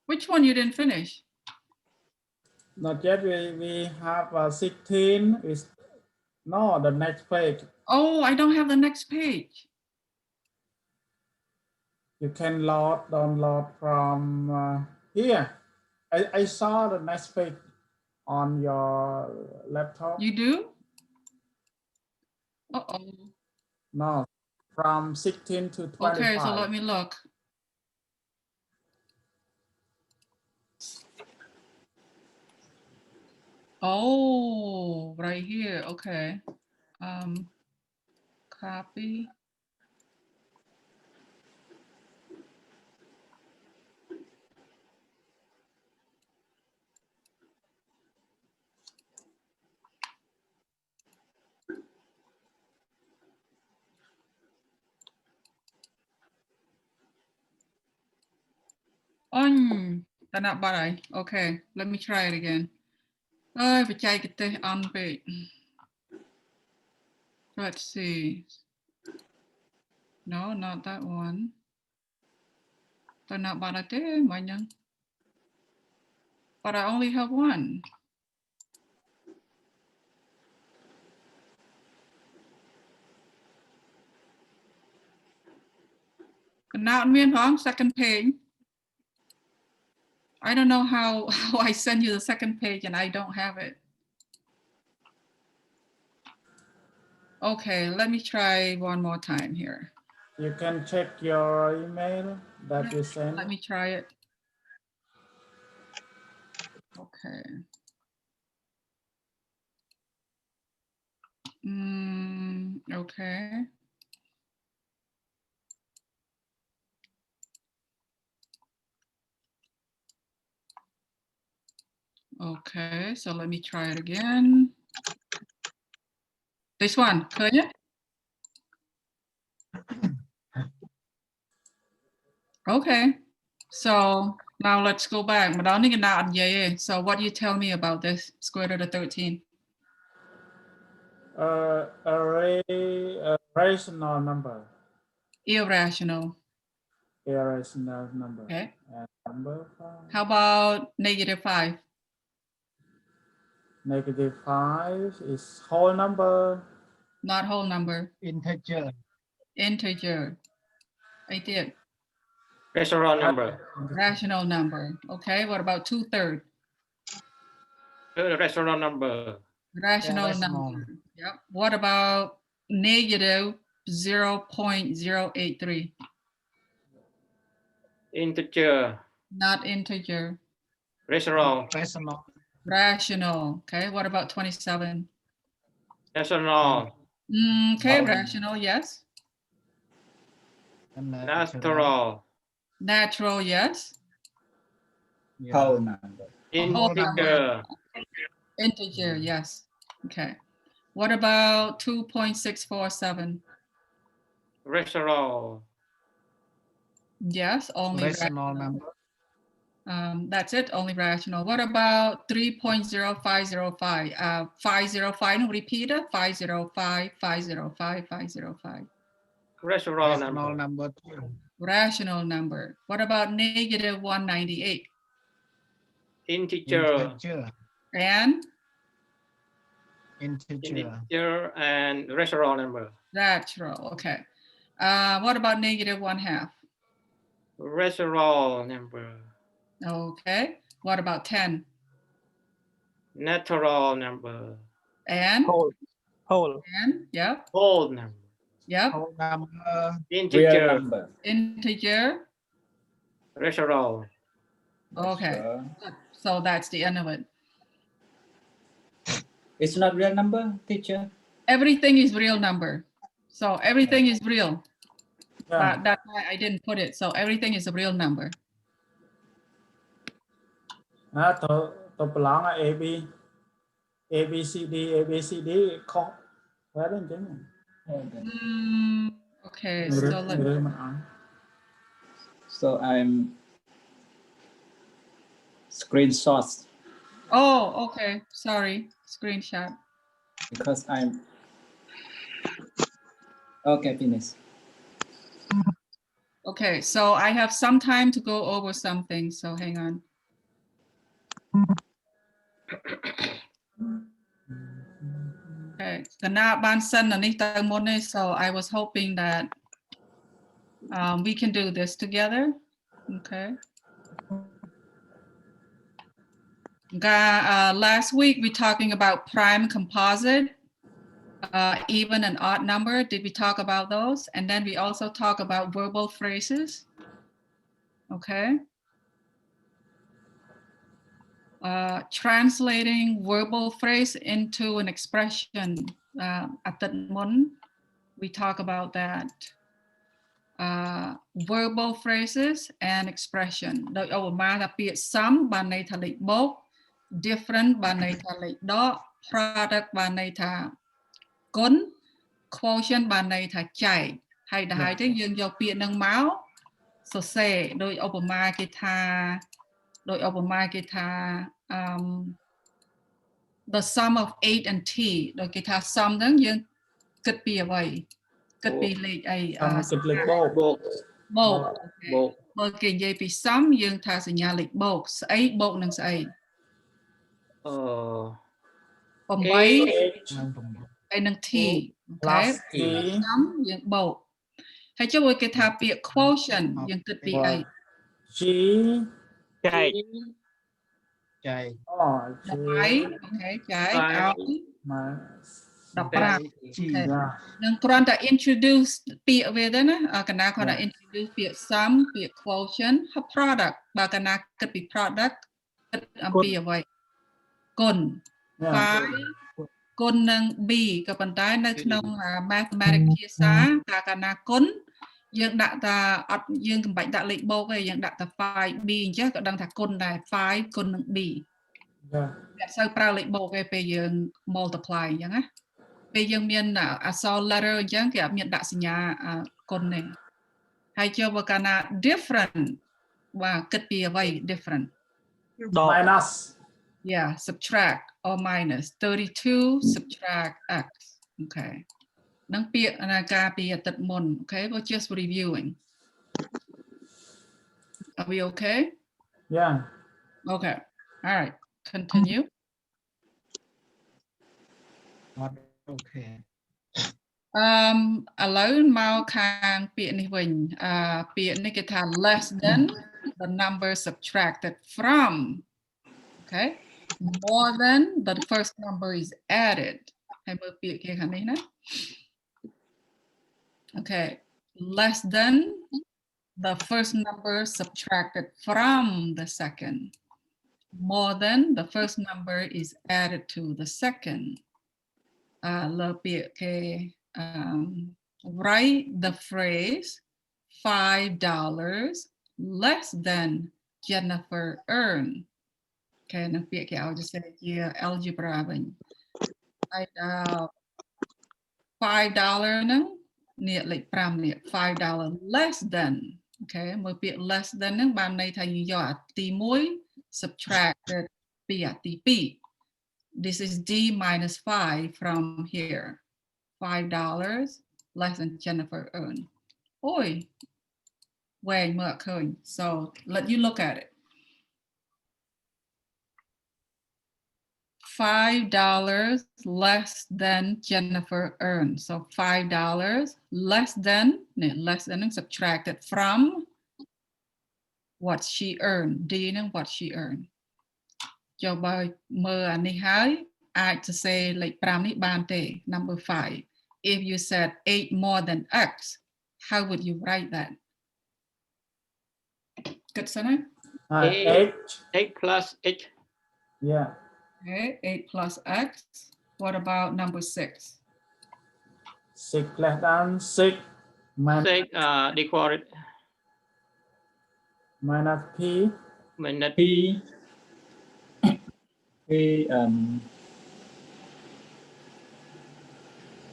Which one you didn't finish? Not yet. We have 16. Is no the next page. Oh, I don't have the next page. You can download from here. I saw the next page on your laptop. You do? Uh-oh. No, from 16 to 25. Okay, so let me look. Oh, right here. Okay. Copy. Not bad. Okay, let me try it again. On page. Let's see. No, not that one. But I only have one. Now I'm second page. I don't know how I send you the second page and I don't have it. Okay, let me try one more time here. You can check your email that you sent. Let me try it. Okay. Okay. Okay, so let me try it again. This one, could you? Okay, so now let's go back. So what do you tell me about this square root of 13? A rational number. Irrational. Irrational number. Okay. And number 5. How about -5? -5 is whole number. Not whole number. Integer. Integer. I did. Rational number. Rational number. Okay, what about 2/3? Rational number. Rational number. Yep. What about -0.083? Integer. Not integer. Rational. Rational. Rational. Okay, what about 27? Rational. Okay, rational, yes. Natural. Natural, yes. Whole number. Integer. Integer, yes. Okay. What about 2.647? Rational. Yes, only Rational number. That's it, only rational. What about 3.0505? 505, no, repeat it. 505, 505, 505. Rational Rational number. number 2. Rational number. What about -198? Integer. Integer. And? Integer and rational number. Natural, okay. What about -1/2? Rational number. Okay. What about 10? Natural number. And? Whole. And? Yep. Whole number. Yep. Whole number. Real Integer. number. Integer. Rational. Okay. Sure. So that's the end of it. It's not real number, teacher. Everything is real number. So everything is real. Yeah. But that's why I didn't put it. So everything is a real number. Tôi belong A B C D có phải đến chứ. Okay, so let me. So I'm screenshots Oh, okay. Sorry. Screenshot. because I'm okay. Finish. Okay, so I have some time to go over something. So hang on. Okay, so I was hoping that we can do this together. Okay. Last week we talking about prime composite, even and odd number. Did we talk about those? And then we also talk about verbal phrases. Okay. Translating verbal phrase into an expression. We talk about that. Verbal phrases and expression. Some different product quotient ចែក ហើយដល់ហើយទៅយើងយកពាក្យនឹងមកសរសេរដោយឧបមាគេថា the sum of 8 and t ដោយគេថា sum ហ្នឹងយើងគិតពីអ្វីគិតពីលេខអី គិតលេខបូក បូកបើគេនិយាយពី sum យើងថាសញ្ញាលេខបូកស្អីបូកនឹងស្អី 8 ហើយនឹង t អូខេ sum យើងបូកហើយចុះគេថាពាក្យ quotient យើងគិតពីអី G ចែក G អូខេចែកឲ្យ 15 ជី okay យ៉ា នឹងគ្រាន់តែ introduce ពាក្យវាទៅណាកណាគ្រាន់តែ Yeah. introduce ពាក្យ sum ពាក្យ quotient ហើយ product បើកណាគិតពី product គិតអំពីអ្វីគុណ យ៉ា phi គុណនឹង b ក៏ប៉ុន្តែនៅក្នុង mathematics ភាសាកាលណាគុណយើងដាក់តាអត់យើងកំបាច់ដាក់លេខបូកទេយើងដាក់តា phi b អញ្ចឹងក៏ដឹងថាគុណដែរ phi គុណនឹង b យ៉ា អត់សូវប្រើលេខបូកទេពេលយើង multiply អញ្ចឹងណាពេលយើងមានអក្សរ letter អញ្ចឹងគេអត់មានដាក់សញ្ញាគុណទេហើយចូលបើកាលណា different បាទគិតពីអ្វី different minus yeah subtract or minus 32 subtract x okay នឹងពាក្យអាការពីអាទិត្យមុន okay we're just reviewing are we okay យ៉ា okay all right continue អត់អូខេ ឥឡូវមកខាងពាក្យនេះវិញពាក្យនេះគេថា less than the number subtracted from okay more than the first number is added ហើយមើលពាក្យគេខាងនេះណា okay less than the first number subtracted from the second more than the first number is added to the secondលើពាក្យគេwrite the phrase $5 less than Jennifer earned គេនឹងពាក្យគេឲ្យទៅជា algebra វិញហើយ$5 ហ្នឹងនេះលេខ5នេះ$5 less than អូខេមើលពាក្យ less than ហ្នឹងបានន័យថាយើងយកអាទី1 subtracted ពីអាទី2 this is D minus 5 from here $5 less than Jennifer earned oi whereមើលឃើញ so let you look at it $5 less than Jennifer earned. So $5 less than subtracted from what she earned. D what she earned. ចូលបើមើលអានេះហើយអាចសរសេរលេខ5នេះបានទេ number 5 if you said 8 more than x how would you write that គិតសិនណា 8 plus x yeah okay 8 plus x what about number 6 6 less than 6 minus 6 equal minus p minus P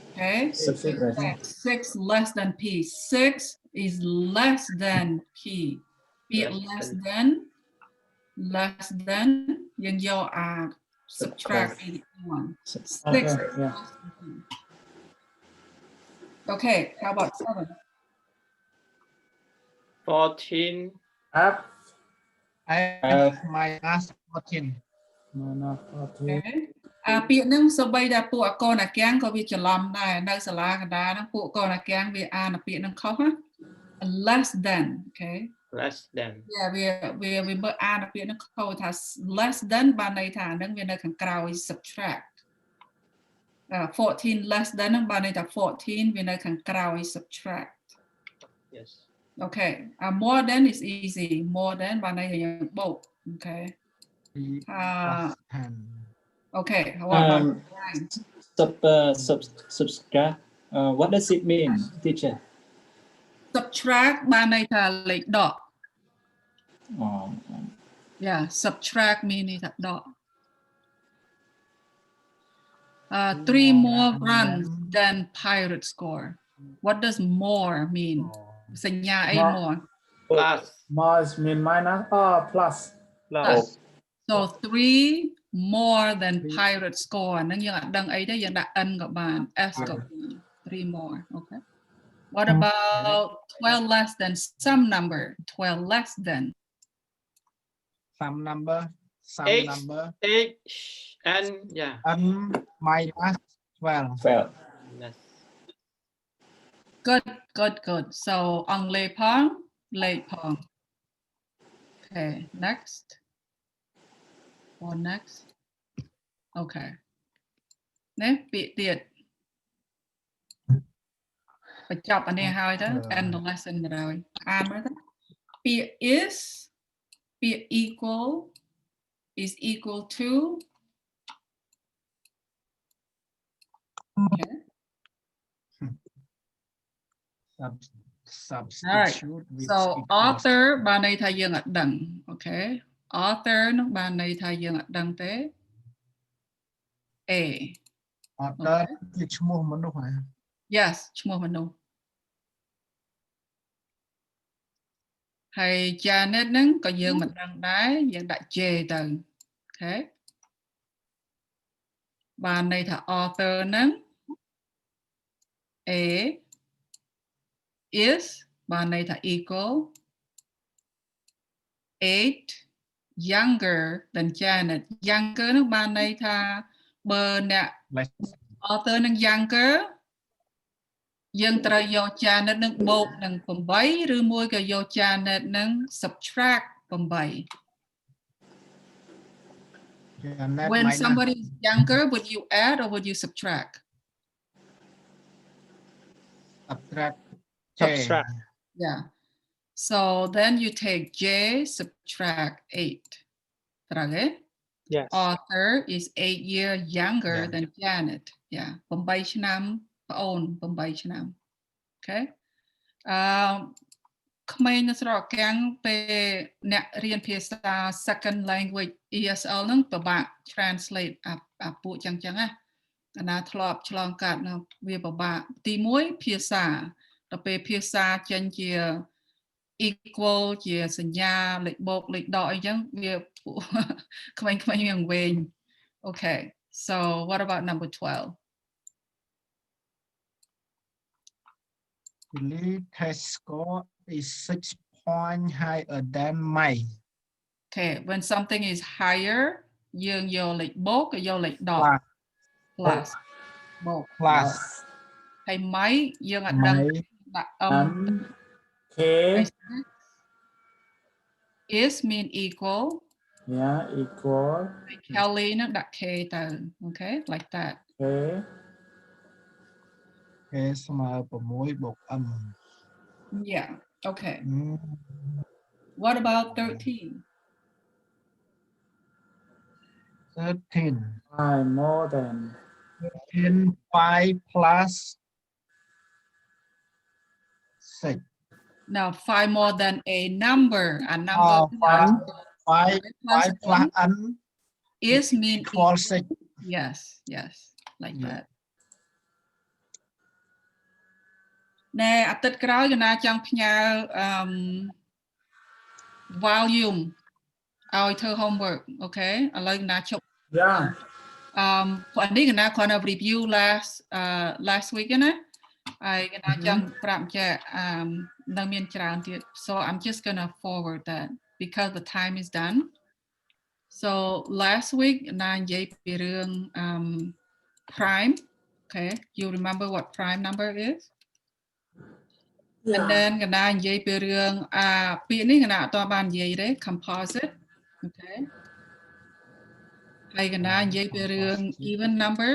okay 6 less than p 6 is less than p p less than យើងយកsubtract 6 okay yeah okay how about 7 14 f F minus 14 minus 14 okay ពាក្យហ្នឹងសូម្បីតែពួកអក្សរអាគាំងក៏វាច្រឡំដែរនៅសាលាកណ្ដាលហ្នឹងពួកអក្សរអាគាំងវាអានពាក្យហ្នឹងខុសណា less than okay less than yeah វាមើលអានពាក្យហ្នឹងខុសថា less than បានន័យថាហ្នឹងវានៅខាងក្រោយ subtract 14 less than ហ្នឹងបានន័យថា14វានៅខាងក្រោយ subtract yes okay more than is easy more than បានន័យថាយើងបូក okay plus 10 okay how about subtract what does it mean teacher subtract បានន័យថាលេខដក yeah subtract មានន័យថាដក 3 more runs than pirate score what does more mean សញ្ញាអី more plus more is mean minus plus plus so 3 more than pirate score ហ្នឹងយើងអត់ដឹងអីទេយើងដាក់ n ក៏បាន s ក៏បាន 3 more okay what about 12 less than some number 12 less than some number h and yeah n minus 12 yes good so អង់គ្លេសផងលេខផង okay next or next okay នេះពាក្យទៀត បញ្ចប់អានេះហើយទៅ end the lesson ទៅហើយអានមើលទៅពាក្យ is ពាក្យ equal is equal to okay. Substitute with So equals. author បានន័យថាយើងអត់ដឹង okay author នោះបានន័យថាយើងអត់ដឹងទេ A Author ជាឈ្មោះមនុស្សហ៎ yes ឈ្មោះមនុស្សហើយ Janet ហ្នឹងក៏យើងមិនដឹងដែរយើងដាក់ J ទៅ okay បានន័យថា author ហ្នឹង A is បានន័យថា equal 8 younger than Janet younger នោះបានន័យថាបើអ្នក author នឹង younger យើងត្រូវយក Janet នឹងបូកនឹង8ឬមួយក៏យក Janet នឹង subtract 8 When somebody is younger would you add or would you subtract Subtract. yeah so then you take J subtract 8 ត្រូវទេ Yes. Author is 8 years younger than Janet yeah 8ឆ្នាំប្អូន8ឆ្នាំ okay ក្មេងនៅស្រុកកាំងពេលអ្នករៀនភាសា second language ESL ហ្នឹងពិបាក translate អាពួកចឹងណាអាណាធ្លាប់ឆ្លងកាត់វាពិបាកទី1ភាសាដល់ពេលភាសាចេញជា equal ជាសញ្ញាលេខបូកលេខដកអីចឹងវាក្មេងៗវាវែង okay so what about number 12 Billy test score is 6 points higher than mine. Okay, when something is higher, យើងយកលេខបូកក៏យកលេខដក plus បូក plus ហើយ my យើងអត់ដឹងដាក់ K is mean equal yeah equal Kelly នឹងដាក់ K ទៅ okay like that K K ស្មើ6បូក M yeah okay what about 13 5 more than 5 plus 6 now 5 more than a number a number 5 plus N is mean equal 6 yes like that ណែអាទិត្យក្រោយកណាចង់ផ្ញើvolume ឲ្យធ្វើ homework អូខេឥឡូវកណាជប់ yeah ព្រោះនេះកណាគ្រាន់តែ review last week ណាហើយកណាចង់ប្រាប់ចានៅមានច្រើនទៀត so I'm just gonna forward that because the time is done so last week ណានិយាយពីរឿង prime okay you remember what prime number is and then កណានិយាយពីរឿងពាក្យនេះកណាអត់តបាននិយាយទេ composite okay ហើយកណានិយាយពីរឿង even number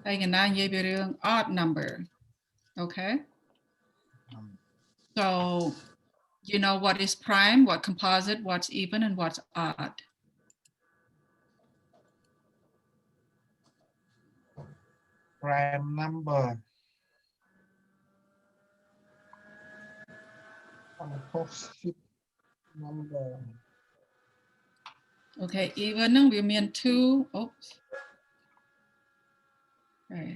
ហើយកណានិយាយពីរឿង odd number okay so you know what is prime what composite what's even and what's odd prime number composite number okay even នឹងវាមាន 2 oops okay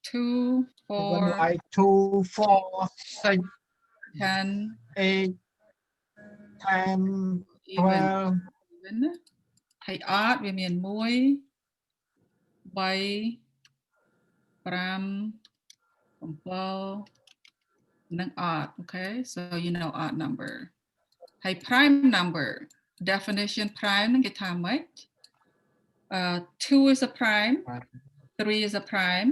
2 4 like 2 4 6 10 8 10 12 even ហើយ odd វាមាន 1 3 5 7 និង odd okay so you know odd number ហើយ prime number definition prime នឹងគេថាម៉េច 2 is a prime 3 is a prime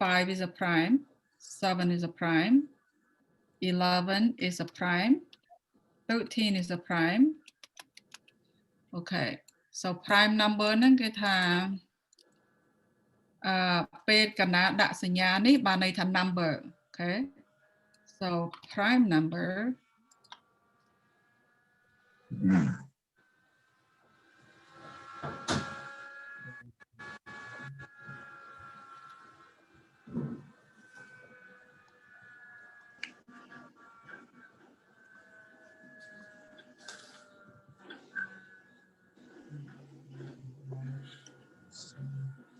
5 is a prime 7 is a prime 11 is a prime 13 is a prime okay so prime number ហ្នឹងគេថា ពេលកណាដាក់សញ្ញានេះបានន័យថា number. Okay. So prime number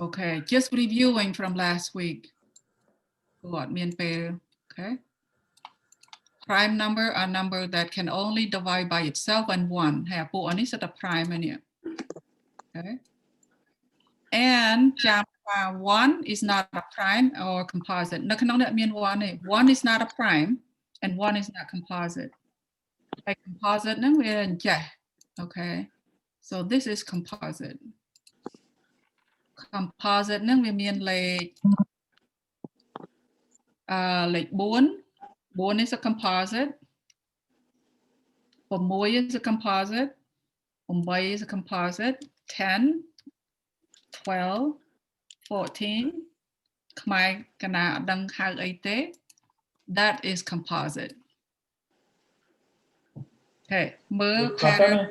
Okay, just reviewing from last week. Okay. Prime number are number that can only divide by itself and 1. Have this is the prime in here. Okay. And 1 is not a prime or composite. No, can only mean 1 is not a prime and 1 is not composite. Like composite, no, okay. So this is composite. Composite, no, we mean like 4 is a composite. 6 is a composite. 8 is a composite. 10, 12, 14. That is composite. Okay, pattern.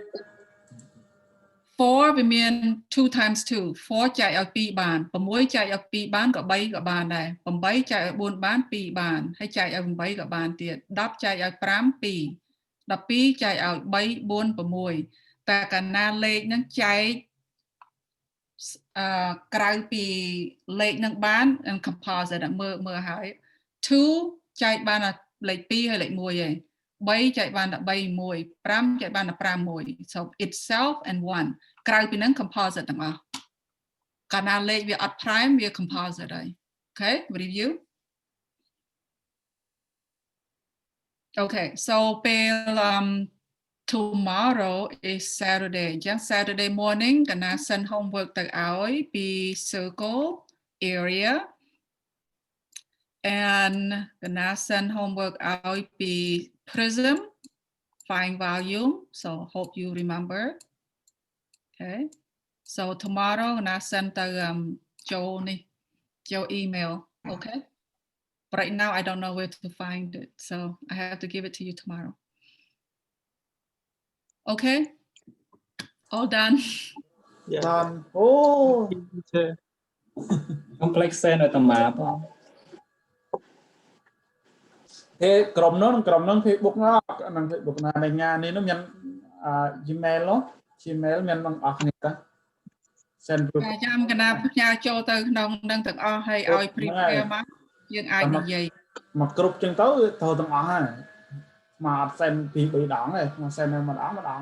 4 we mean 2 times 2. 4 chạy ở 2 bàn, 6 chạy ở 2 bàn có 3 có bàn này, 8 chạy ở 4 bàn 2 bàn, hay chạy ở 8 có bàn tiệt, 10 chạy ở 5 2, 12 chạy ở 3 4 6. Ta cả na leখនឹងចែកក្រៅពីលេខនឹងបាន composite មើលហើយ 2 ចែកបានលេខ 2 ហើយលេខ 1 ឯង 3 ចែកបាន3 1 5 ចែកបាន5 1 so itself and 1 ក្រៅពីនឹង composite ទាំងអស់កាលណាលេខវាអត់ prime វា composite ហើយ okay review okay so ពេល tomorrow is Saturday. Just Saturday morning, gonna send homework to our be circle area. And gonna send homework out be prism, find volume. So hope you remember. Okay. So tomorrow gonna send to Joe email. Okay. But right now I don't know where to find it. So I have to give it to you tomorrow. Okay, all done. Yeah. Done. Oh. Complex sen ở tầm map. Thếក្រុមនោះ Facebook នោះក្នុង Facebook ណានៃងានេះនោះមាន Gmail នោះ Gmail មានបងអស់គ្នាតា send group ចាំកណាផ្ញើចូលទៅក្នុងនឹងទាំងអស់ហើយឲ្យ prepare មកយើងអាចនិយាយមក group ចឹងទៅត្រូវទាំងអស់ហើយមកអត់ send ពី 3 ដងទេមក send តែម្ដង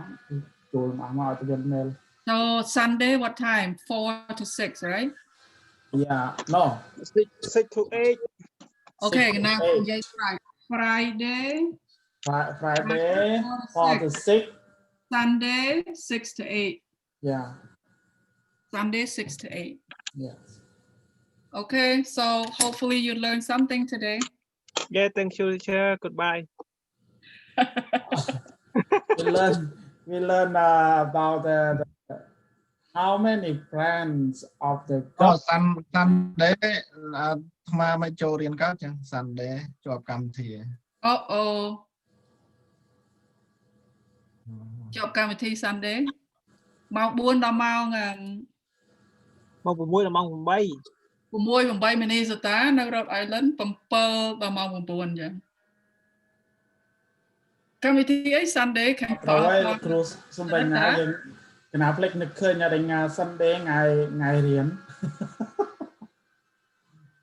ចូលមកឲ្យទៅ mail So Sunday what time 4 to 6 right Yeah no 6 to 8 Okay កណានិយាយ Friday 4 to 6 Sunday 6 to 8 Yeah Sunday 6 to 8 Yes Okay so hopefully you learned something today Yeah thank you teacher goodbye we learn about the how many brands of the Sunday ថ្មមកចូលរៀនកើតចឹង Sunday ជាប់កម្មវិធី Uh-oh ជាប់កម្មវិធី Sunday ម៉ោង 4 ដល់ម៉ោង ម៉ោង 6 ដល់ម៉ោង 8 6 8 Minnesota នៅ Rhode Island 7 ដល់ម៉ោង 9 អញ្ចឹងកម្មវិធីអី Sunday ខាងតោះគ្រូសំបីណាយើងកណាភ្លេចនឹកឃើញតែថ្ងៃ Sunday ថ្ងៃរៀន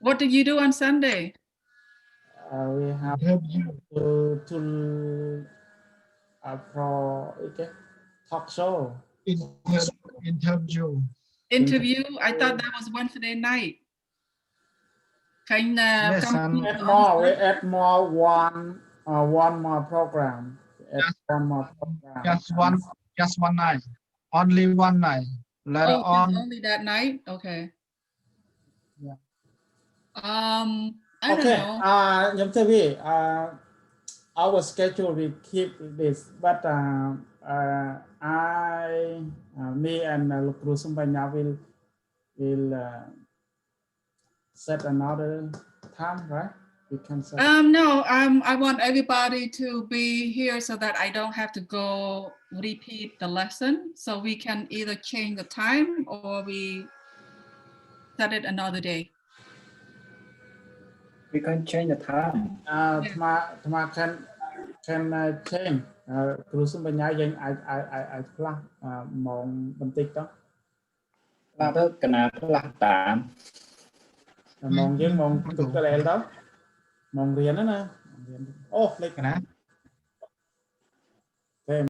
What did you do on Sunday? We have to talk show interview. I thought that was Wednesday night. Kind of we add more one more program. Just one night. Only one night. Later on. Only that night. Okay. Yeah. I don't know. Nhóm TV. Our schedule we keep this, but me and Lucru Sumbanya will set another time, right? We can set. No, I want everybody to be here so that I don't have to go repeat the lesson. So we can either change the time or we set it another day. We can change the time. Thma can change គ្រូសុំបញ្ញាយើងអាចផ្លាស់ម៉ោងបន្តិចទៅផ្លាស់ទៅកណាផ្លាស់តាមម៉ោងយើងម៉ោងទុកកន្លែងទៅម៉ោងរៀនណាអូលេខកណា